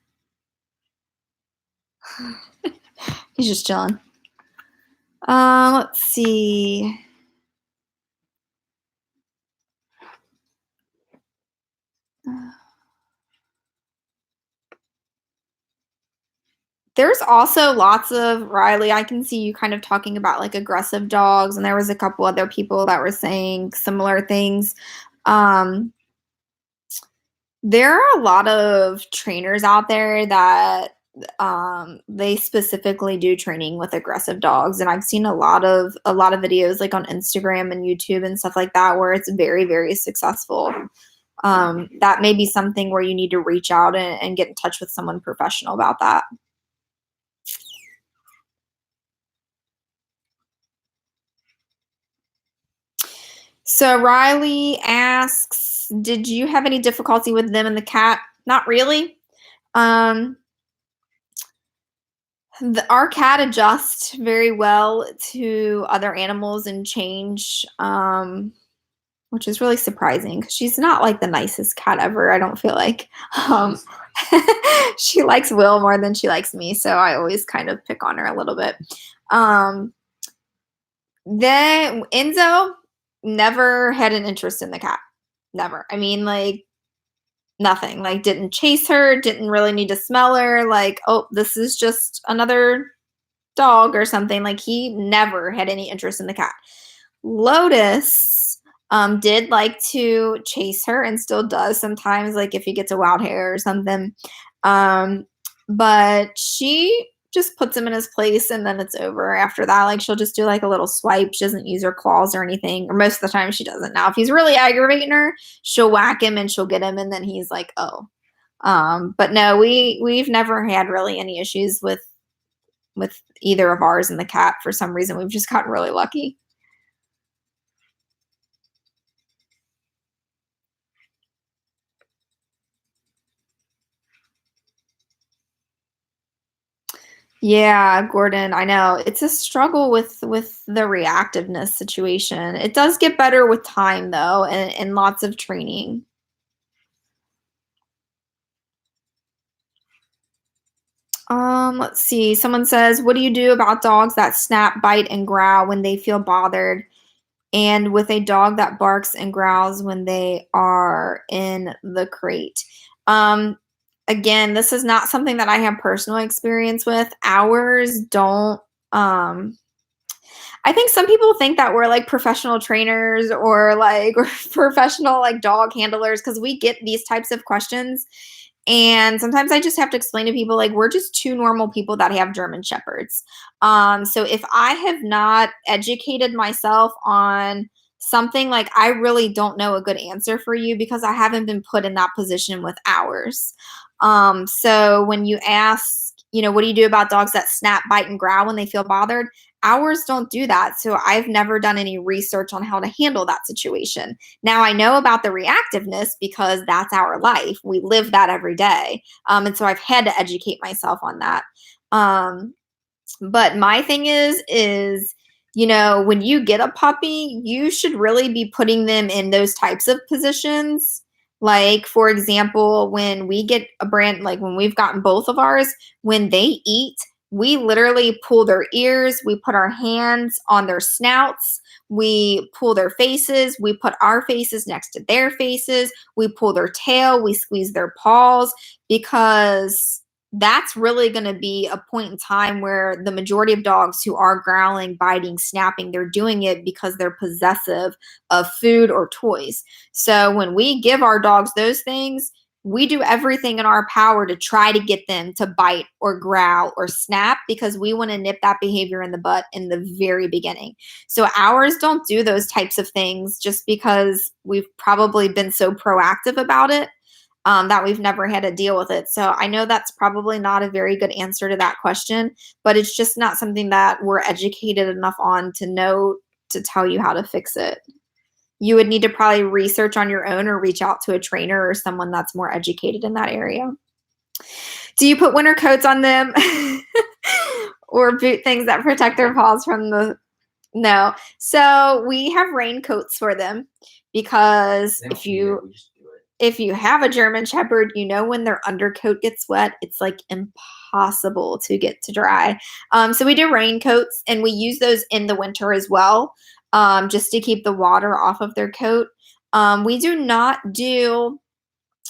He's just chilling. Let's see. There's also lots of, Riley, I can see you kind of talking about like aggressive dogs, and there was a couple other people that were saying similar things. There are a lot of trainers out there that they specifically do training with aggressive dogs, and I've seen a lot of videos like on Instagram and YouTube and stuff like that where it's very, very successful. That may be something where you need to reach out and get in touch with someone professional about that. So Riley asks, did you have any difficulty with them and the cat? Not really. Our cat adjusts very well to other animals and change, which is really surprising because she's not like the nicest cat ever, I don't feel like. She likes Will more than she likes me, so I always kind of pick on her a little bit. Then Enzo never had an interest in the cat. Never. I mean, like, nothing. Like, didn't chase her, didn't really need to smell her. Like, oh, this is just another dog or something. Like, he never had any interest in the cat. Lotus did like to chase her and still does sometimes, like if he gets a wild hair or something. But she just puts him in his place and then it's over after that. Like she'll just do like a little swipe. She doesn't use her claws or anything, or most of the time she doesn't. Now, if he's really aggravating her, she'll whack him and she'll get him, and then he's like, oh. But no, we've never had really any issues with either of ours and the cat. For some reason, we've just gotten really lucky. Yeah, Gordon, I know. It's a struggle with the reactiveness situation. It does get better with time though, and lots of training. Let's see. Someone says, "What do you do about dogs that snap, bite, and growl when they feel bothered, and with a dog that barks and growls when they are in the crate?" Um, Again, this is not something that I have personal experience with. Ours don't. I think some people think that we're like professional trainers or like or professional like dog handlers because we get these types of questions. And sometimes I just have to explain to people like we're just two normal people that have German shepherds. So if I have not educated myself on something, like I really don't know a good answer for you because I haven't been put in that position with ours. So when you ask, what do you do about dogs that snap, bite, and growl when they feel bothered? Ours don't do that. So I've never done any research on how to handle that situation. Now I know about the reactiveness because that's our life. We live that every day. And so I've had to educate myself on that. But my thing is, when you get a puppy, you should really be putting them in those types of positions. Like, for example, when we get like when we've gotten both of ours, when they eat, we literally pull their ears, we put our hands on their snouts, we pull their faces, we put our faces next to their faces, we pull their tail, we squeeze their paws, because that's really going to be a point in time where the majority of dogs who are growling, biting, snapping, they're doing it because they're possessive of food or toys. So when we give our dogs those things, we do everything in our power to try to get them to bite or growl or snap because we want to nip that behavior in the butt in the very beginning. So ours don't do those types of things just because we've probably been so proactive about it, that we've never had to deal with it. So I know that's probably not a very good answer to that question, but it's just not something that we're educated enough on to know to tell you how to fix it. You would need to probably research on your own or reach out to a trainer or someone that's more educated in that area. Do you put winter coats on them or boot things that protect their paws from the... No. So we have raincoats for them because if you have a German Shepherd, when their undercoat gets wet, it's like impossible to get to dry. So we do raincoats, and we use those in the winter as well, just to keep the water off of their coat. We do not do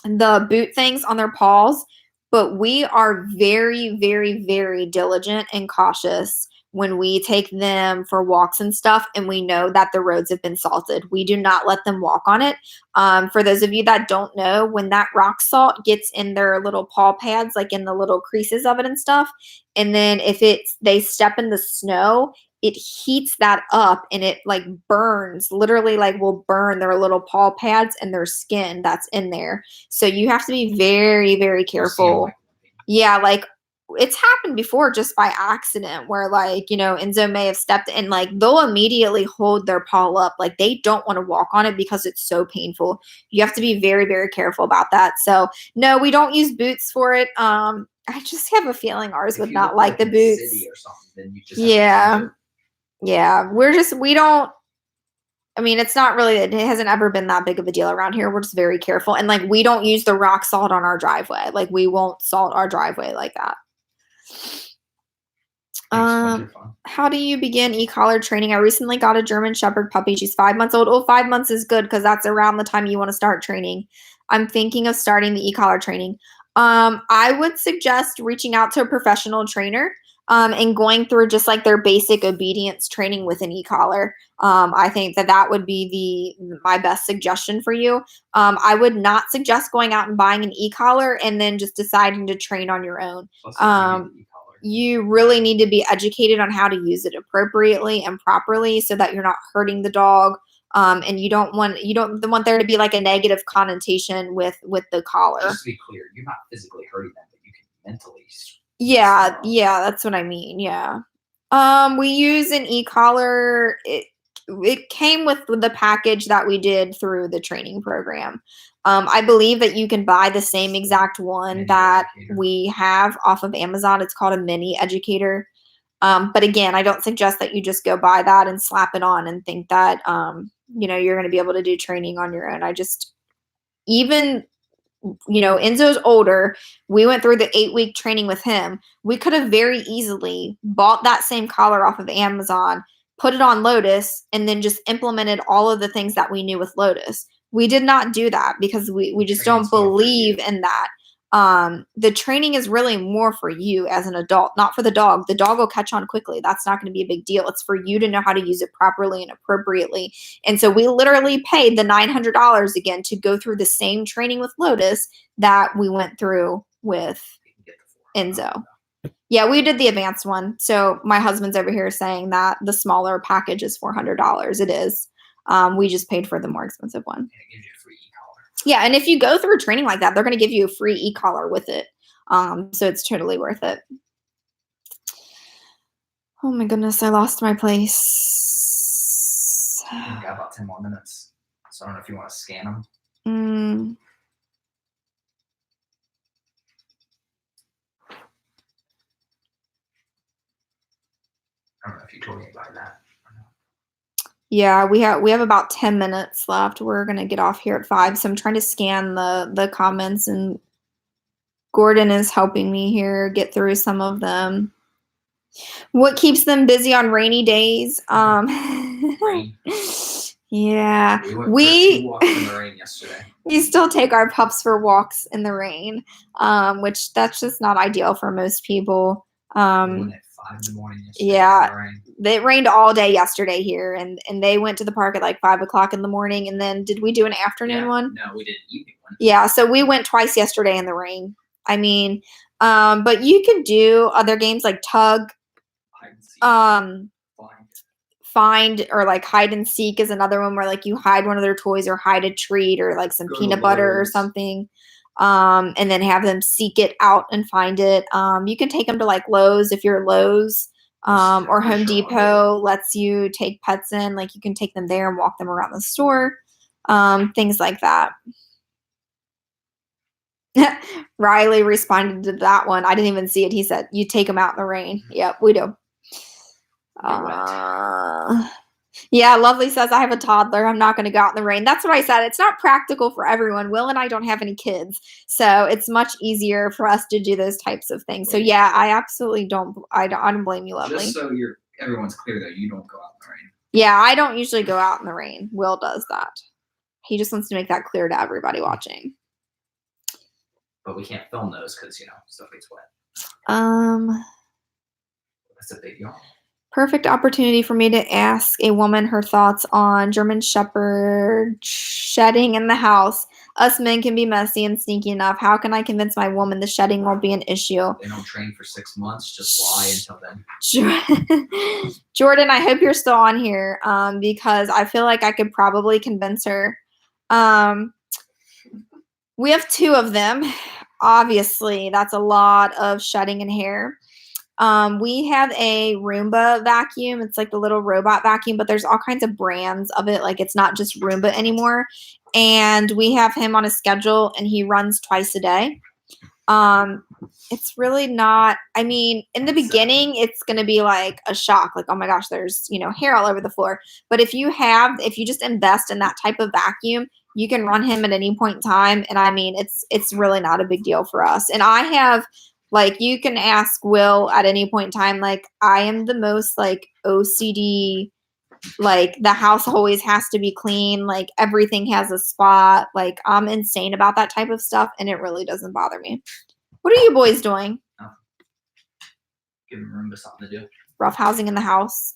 the boot things on their paws, but we are very, very, very diligent and cautious when we take them for walks and stuff, and we know that the roads have been salted. We do not let them walk on it. For those of you that don't know, when that rock salt gets in their little paw pads, like in the little creases of it and stuff, and then if they step in the snow, it heats that up and it like burns, literally like will burn their little paw pads and their skin that's in there. So you have to be very, very careful. Yeah, like it's happened before just by accident where like, Enzo may have stepped in, like they'll immediately hold their paw up. Like they don't want to walk on it because it's so painful. You have to be very, very careful about that. So no, we don't use boots for it. I just have a feeling ours would not like the boots. Or something, then you just yeah. Yeah. We don't, I mean, it's not really, it hasn't ever been that big of a deal around here. We're just very careful. And like, we don't use the rock salt on our driveway. Like, we won't salt our driveway like that. How do you begin e-collar training? I recently got a German Shepherd puppy. She's 5 months old. Oh, 5 months is good because that's around the time you want to start training. I'm thinking of starting the e-collar training. I would suggest reaching out to a professional trainer, and going through just like their basic obedience training with an e-collar. I think that would be my best suggestion for you. I would not suggest going out and buying an e-collar and then just deciding to train on your own. You really need to be educated on how to use it appropriately and properly so that you're not hurting the dog. And you don't want there to be like a negative connotation with the collar. Just to be clear, you're not physically hurting them, but you can mentally. Yeah, that's what I mean. Yeah. We use an e-collar. It came with the package that we did through the training program. I believe that you can buy the same exact one that we have off of Amazon. It's called a mini educator. But again, I don't suggest that you just go buy that and slap it on and think that, you're going to be able to do training on your own. Enzo's older. We went through the 8-week training with him. We could have very easily bought that same collar off of Amazon, put it on Lotus, and then just implemented all of the things that we knew with Lotus. We did not do that because we just don't believe in that. The training is really more for you as an adult, not for the dog. The dog will catch on quickly. That's not going to be a big deal. It's for you to know how to use it properly and appropriately. And so we literally paid the $900 again to go through the same training with Lotus that we went through with Enzo. Yeah, we did the advanced one. So my husband's over here saying that the smaller package is $400. It is. We just paid for the more expensive one. It gives you a free e-collar. Yeah, and if you go through training like that, they're going to give you a free e-collar with it. So it's totally worth it. Oh my goodness, I lost my place. We've got about 10 more minutes. So I don't know if you want to scan them. I don't know if you told anybody that. Yeah, we have about 10 minutes left. We're gonna get off here at 5. So I'm trying to scan the comments, and Gordon is helping me here get through some of them. What keeps them busy on rainy days? Rain. Yeah. We went for 2 walks in the rain yesterday. We still take our pups for walks in the rain, which that's just not ideal for most people. We went at 5 in the morning yesterday. Yeah, it rained all day yesterday here, and they went to the park at like 5 o'clock in the morning. And then did we do an afternoon one? No, we did an evening one. Yeah, so we went twice yesterday in the rain. I mean, but you could do other games like tug, find, or like hide and seek is another one where like you hide one of their toys or hide a treat or like some peanut butter or something. And then have them seek it out and find it. You can take them to like Lowe's if you're Lowe's, or Home Depot lets you take pets in. Like you can take them there and walk them around the store, things like that. Riley responded to that one. I didn't even see it. He said, "You take them out in the rain." Yep, we do. Yeah, Lovely says, I have a toddler. I'm not going to go out in the rain. That's what I said. It's not practical for everyone. Will and I don't have any kids, so it's much easier for us to do those types of things. So yeah, I absolutely don't. I don't blame you, Lovely. Just so everyone's clear, though, you don't go out in the rain. Yeah, I don't usually go out in the rain. Will does that. He just wants to make that clear to everybody watching. But we can't film those because stuff gets wet. That's a big yawn. Perfect opportunity for me to ask a woman her thoughts on German Shepherd shedding in the house. Us men can be messy and sneaky enough. How can I convince my woman the shedding won't be an issue? They don't train for 6 months. Just lie until then. Jordan, I hope you're still on here, because I feel like I could probably convince her. We have 2 of them. Obviously, that's a lot of shedding and hair. We have a Roomba vacuum. It's like the little robot vacuum, but there's all kinds of brands of it. Like it's not just Roomba anymore. And we have him on a schedule, and he runs twice a day. It's really not, I mean, in the beginning, it's going to be like a shock. Like, oh my gosh, there's, hair all over the floor. But if you just invest in that type of vacuum, you can run him at any point in time. And I mean, it's really not a big deal for us. And I have, like, you can ask Will at any point in time, like, I am the most, like, OCD, like, the house always has to be clean, like, everything has a spot, like, I'm insane about that type of stuff, and it really doesn't bother me. What are you boys doing? Oh. Giving Roomba something to do. Roughhousing in the house.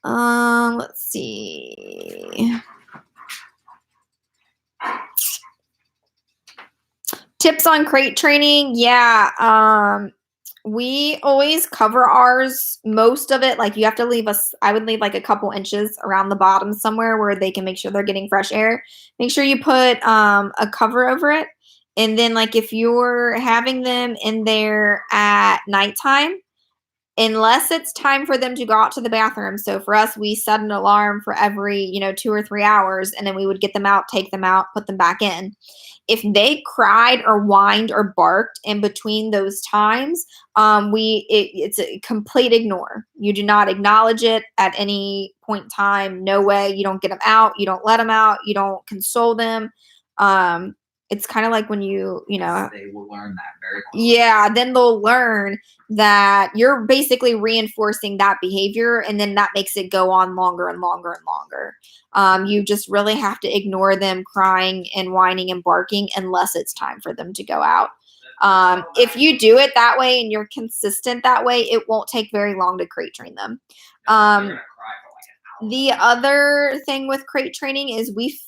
Let's see. Tips on crate training. Yeah. We always cover ours, most of it. Like you have to I would leave like a couple inches around the bottom somewhere where they can make sure they're getting fresh air. Make sure you put a cover over it. And then like if you're having them in there at nighttime, unless it's time for them to go out to the bathroom. So for us, we set an alarm for every, 2 or 3 hours, and then we would get them out, take them out, put them back in. If they cried or whined or barked in between those times, it's a complete ignore. You do not acknowledge it at any point in time. No way. You don't get them out. You don't let them out. You don't console them. It's kind of like when they will learn that very quickly. Yeah, then they'll learn that you're basically reinforcing that behavior, and then that makes it go on longer and longer and longer. You just really have to ignore them crying and whining and barking unless it's time for them to go out. If you do it that way and you're consistent that way, it won't take very long to crate train them. The other thing with crate training is we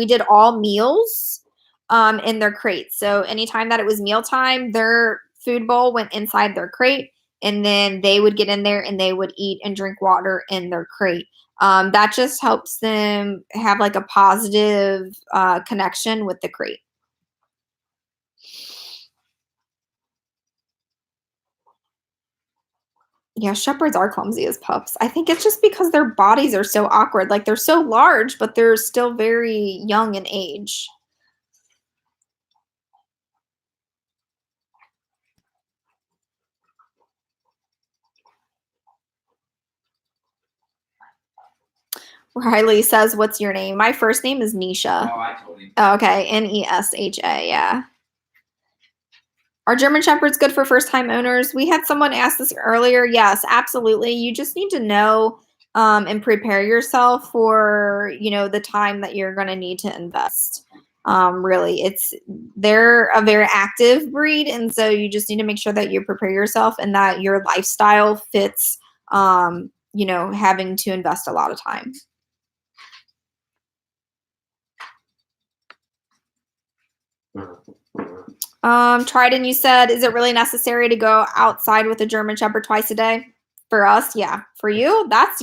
did all meals in their crates. So anytime that it was mealtime, their food bowl went inside their crate, and then they would get in there and they would eat and drink water in their crate. That just helps them have like a positive connection with the crate. Yeah, shepherds are clumsy as pups. I think it's just because their bodies are so awkward. Like, they're so large, but they're still very young in age. Riley says, what's your name? My first name is Nisha. Oh, I told you. Oh, okay, Nesha, yeah. Are German Shepherds good for first-time owners? We had someone ask this earlier. Yes, absolutely. You just need to know and prepare yourself for, the time that you're going to need to invest. Really, they're a very active breed, and so you just need to make sure that you prepare yourself and that your lifestyle fits, having to invest a lot of time. Trident, you said, is it really necessary to go outside with a German Shepherd twice a day? For us, yeah. For you, that's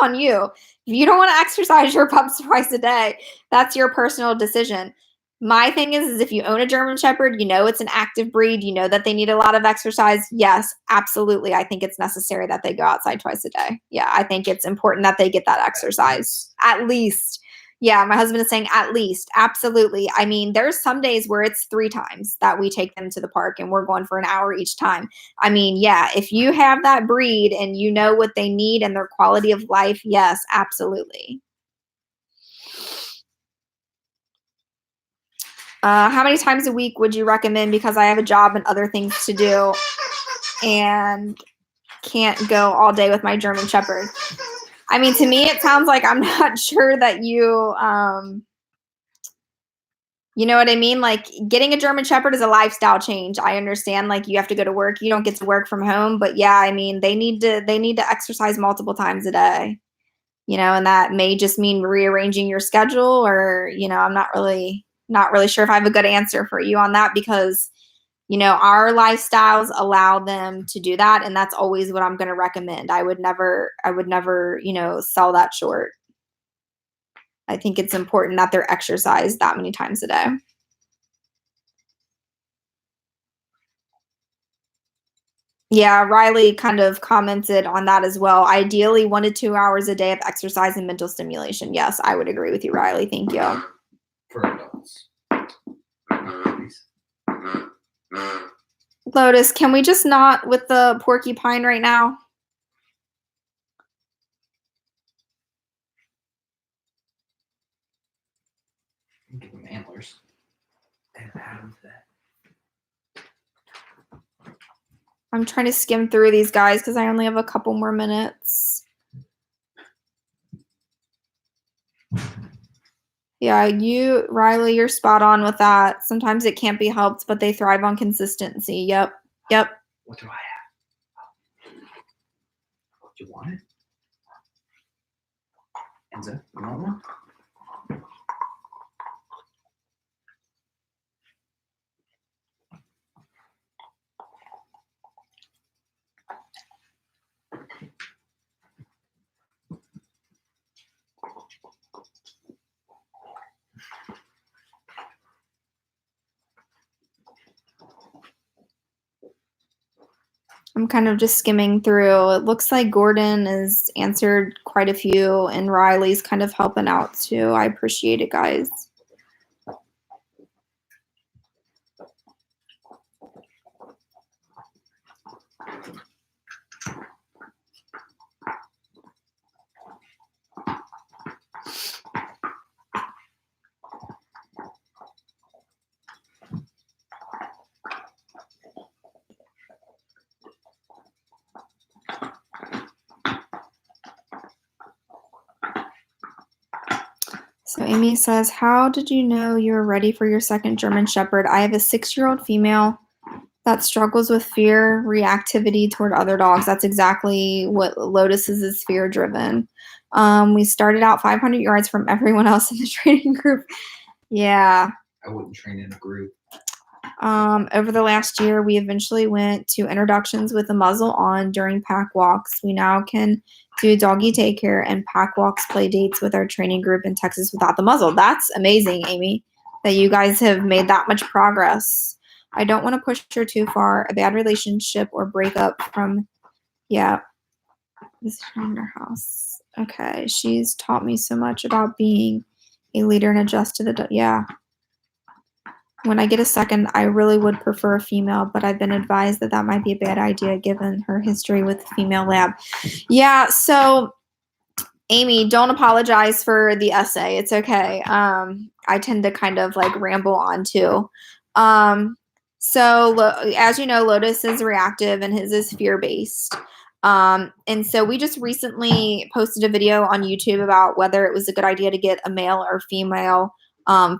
on you. If you don't want to exercise your pups twice a day, that's your personal decision. My thing is if you own a German Shepherd, it's an active breed, that they need a lot of exercise. Yes, absolutely. I think it's necessary that they go outside twice a day. Yeah, I think it's important that they get that exercise, at least. Yeah, my husband is saying at least. Absolutely. I mean, there's some days where it's 3 times that we take them to the park and we're going for an hour each time. I mean, yeah, if you have that breed and you know what they need and their quality of life, yes, absolutely. How many times a week would you recommend? Because I have a job and other things to do and can't go all day with my German Shepherd. I mean, to me, it sounds like I'm not sure that you know what I mean? Like, getting a German Shepherd is a lifestyle change. I understand, like, you have to go to work. You don't get to work from home. But yeah, I mean, they need to exercise multiple times a day, and that may just mean rearranging your schedule, or, I'm not really sure if I have a good answer for you on that, because, our lifestyles allow them to do that. And that's always what I'm going to recommend. I would never, sell that short. I think it's important that they're exercised that many times a day. Yeah, Riley kind of commented on that as well. Ideally, 1 to 2 hours a day of exercise and mental stimulation. Yes, I would agree with you, Riley. Thank you. For adults. Lotus, can we just not with the porcupine right now? Give them antlers. I'm trying to skim through these guys because I only have a couple more minutes. Yeah, Riley, you're spot on with that. Sometimes it can't be helped, but they thrive on consistency. Yep. What do I have? Do you want it? Enzo, you want one? I'm kind of just skimming through. It looks like Gordon has answered quite a few, and Riley's kind of helping out too. I appreciate it, guys. So Amy says, how did you know you were ready for your second German Shepherd? I have a 6-year-old female that struggles with fear, reactivity toward other dogs. That's exactly what Lotus is fear-driven. We started out 500 yards from everyone else in the training group. Yeah. I wouldn't train in a group. Over the last year, we eventually went to introductions with a muzzle on during pack walks. We now can do doggy daycare and pack walks, play dates with our training group in Texas without the muzzle. That's amazing, Amy, that you guys have made that much progress. I don't want to push her too far. A bad relationship or breakup from, yeah, this is from her house. Okay, she's taught me so much about being a leader and adjust to the, yeah. When I get a second, I really would prefer a female, but I've been advised that that might be a bad idea given her history with the female lab. Yeah, so Amy, don't apologize for the essay. It's okay. I tend to kind of like ramble on too. So as you know, Lotus is reactive and his is fear-based. And so we just recently posted a video on YouTube about whether it was a good idea to get a male or female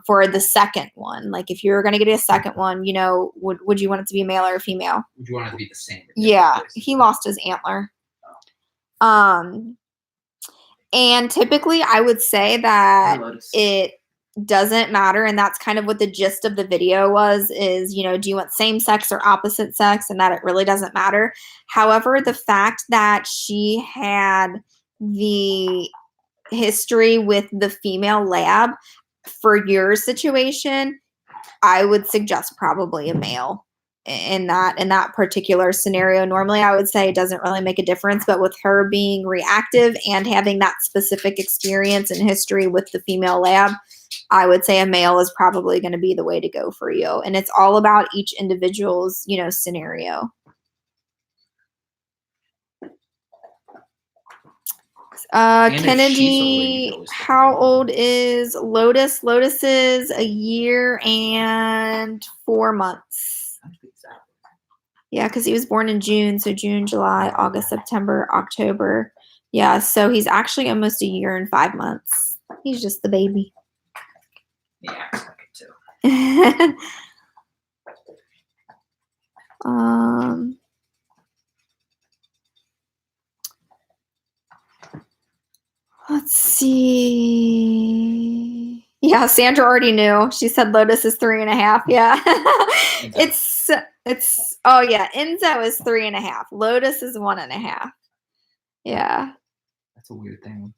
for the second one. Like if you were going to get a second one, you know, would you want it to be male or female? Would you want it to be the same? Yeah, he lost his antler. And typically I would say that it doesn't matter. And that's kind of what the gist of the video was, is, you know, do you want same sex or opposite sex, and that it really doesn't matter. However, the fact that she had the history with the female lab for your situation, I would suggest probably a male in that particular scenario. Normally I would say it doesn't really make a difference, but with her being reactive and having that specific experience and history with the female lab, I would say a male is probably going to be the way to go for you. And it's all about each individual's, you know, scenario. Kennedy, how old is Lotus? Lotus is 1 year and 4 months. Yeah, because he was born in June. So June, July, August, September, October. Yeah, so he's actually almost 1 year and 5 months. He's just the baby. Yeah, I like it too. Let's see. Yeah, Sandra already knew. She said Lotus is 3.5. Yeah. it's oh yeah, Enzo is 3.5. Lotus is 1.5. Yeah. That's a weird thing.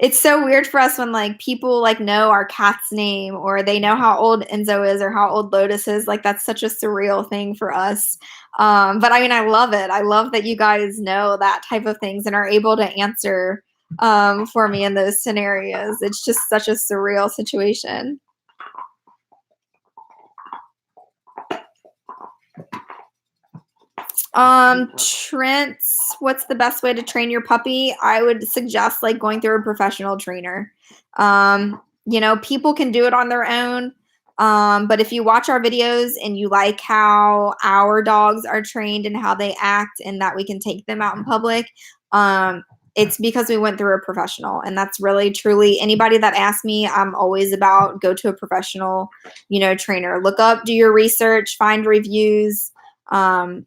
It's so weird for us when like people like know our cat's name, or they know how old Enzo is or how old Lotus is. Like that's such a surreal thing for us. But I mean, I love it. I love that you guys know that type of things and are able to answer for me in those scenarios. It's just such a surreal situation. Trent, what's the best way to train your puppy? I would suggest like going through a professional trainer. You know, people can do it on their own. But if you watch our videos and you like how our dogs are trained and how they act and that we can take them out in public, it's because we went through a professional. And that's really truly anybody that asks me, I'm always about go to a professional, you know, trainer. Look up, do your research, find reviews, and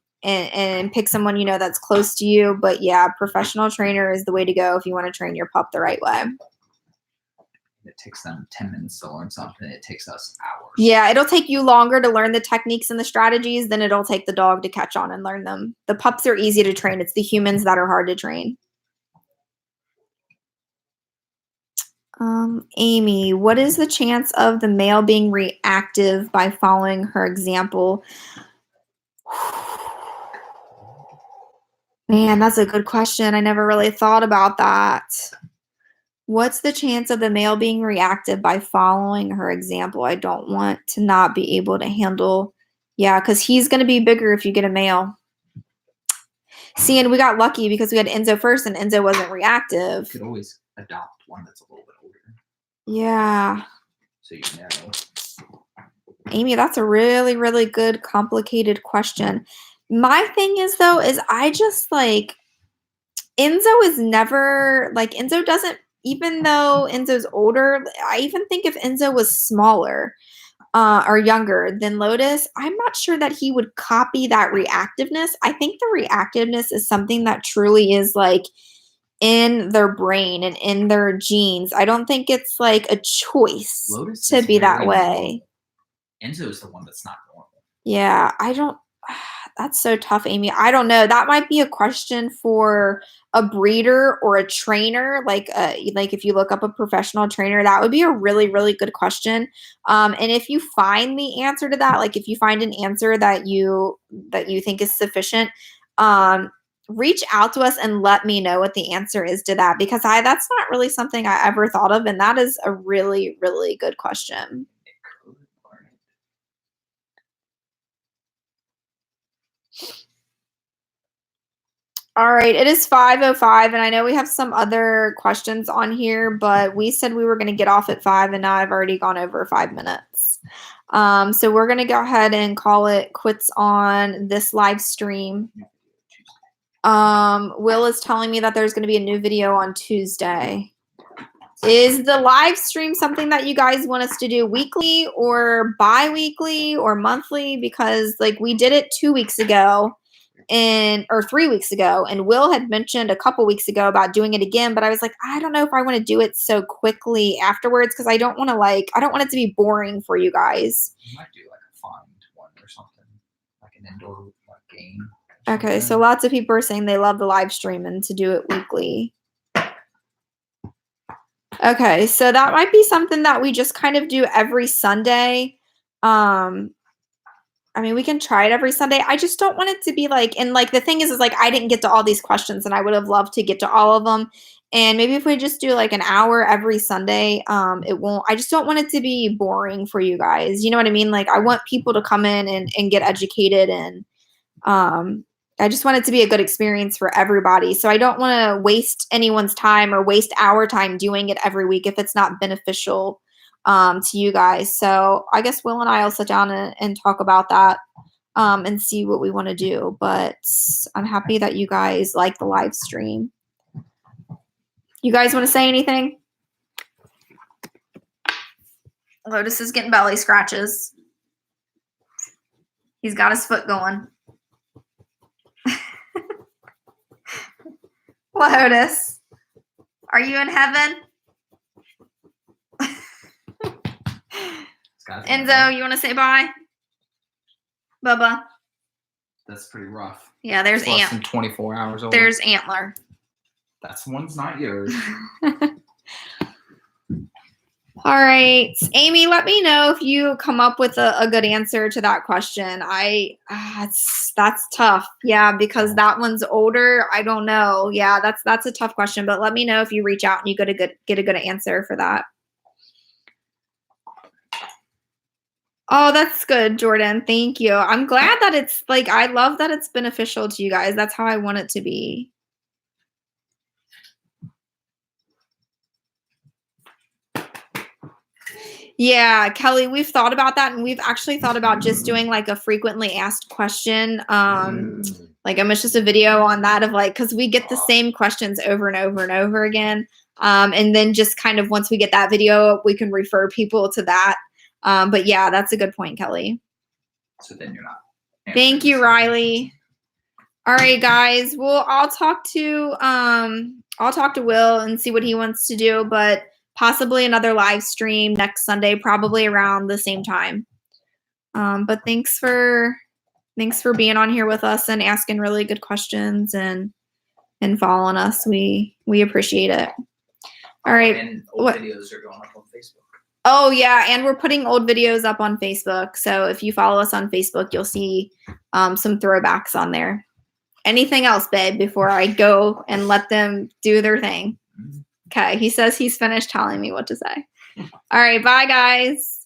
pick someone, you know, that's close to you. But yeah, professional trainer is the way to go if you want to train your pup the right way. It takes them 10 minutes to learn something. It takes us hours. Yeah, it'll take you longer to learn the techniques and the strategies than it'll take the dog to catch on and learn them. The pups are easy to train. It's the humans that are hard to train. Amy, what is the chance of the male being reactive by following her example? Man, that's a good question. I never really thought about that. What's the chance of the male being reactive by following her example? I don't want to not be able to handle. Yeah, because he's going to be bigger if you get a male. See, and we got lucky because we had Enzo first and Enzo wasn't reactive. You could always adopt one that's a little bit older. Yeah. So you know. Amy, that's a really, really good, complicated question. My thing is, though, is I just like, Enzo is never, like, Enzo doesn't, even though Enzo's older, I even think if Enzo was smaller or younger than Lotus, I'm not sure that he would copy that reactiveness. I think the reactiveness is something that truly is like in their brain and in their genes. I don't think it's like a choice Lotus to be that way. Enzo is the one that's not normal. Yeah, I don't. That's so tough, Amy. I don't know. That might be a question for a breeder or a trainer. Like if you look up a professional trainer, that would be a really, really good question. And if you find the answer to that, like if you find an answer that you think is sufficient, reach out to us and let me know what the answer is to that, because that's not really something I ever thought of, and that is a really, really good question. All right, it is 5:05, and I know we have some other questions on here, but we said we were going to get off at 5, and now I've already gone over 5 minutes. So we're going to go ahead and call it quits on this live stream. Will is telling me that there's going to be a new video on Tuesday. Is the live stream something that you guys want us to do weekly or bi-weekly or monthly? Because like we did it 2 weeks ago. Or 3 weeks ago, and Will had mentioned a couple weeks ago about doing it again, but I was like, I don't know if I want to do it so quickly afterwards, because I don't want it to be boring for you guys. You might do like a find one or something, like an indoor game. Okay, so lots of people are saying they love the live stream and to do it weekly. Okay, so that might be something that we just kind of do every Sunday. I mean, we can try it every Sunday. I just don't want it to be like, and like the thing is like I didn't get to all these questions, and I would have loved to get to all of them. And maybe if we just do like an hour every Sunday, it won't. I just don't want it to be boring for you guys. You know what I mean? Like I want people to come in and get educated, and I just want it to be a good experience for everybody. So I don't want to waste anyone's time or waste our time doing it every week if it's not beneficial to you guys. So I guess Will and I will sit down and talk about that and see what we want to do. But I'm happy that you guys like the live stream. You guys want to say anything? Lotus is getting belly scratches. He's got his foot going. Lotus, are you in heaven? Enzo, you want to say bye? Bubba. That's pretty rough. Yeah, there's less than 24 hours old. There's Antler. That's one's not yours. All right, Amy, let me know if you come up with a good answer to that question. That's tough. Yeah, because that one's older. I don't know. Yeah, that's a tough question, but let me know if you reach out and you get a good answer for that. Oh, that's good, Jordan. Thank you. I'm glad that it's like, I love that it's beneficial to you guys. That's how I want it to be. Yeah, Kelly, we've thought about that, and we've actually thought about just doing like a frequently asked question. Like almost just a video on that of like, because we get the same questions over and over and over again. And then just kind of once we get that video, we can refer people to that. But yeah, that's a good point, Kelly. So then you're not. Thank you, Riley. All right, guys. Well, I'll talk to Will and see what he wants to do, but possibly another live stream next Sunday, probably around the same time. But thanks for being on here with us and asking really good questions and following us. We appreciate it. All right. And old videos are going up on Facebook. Oh yeah, and we're putting old videos up on Facebook. So if you follow us on Facebook, you'll see some throwbacks on there. anything else, babe, before I go and let them do their thing? Okay, he says he's finished telling me what to say. All right, bye, guys.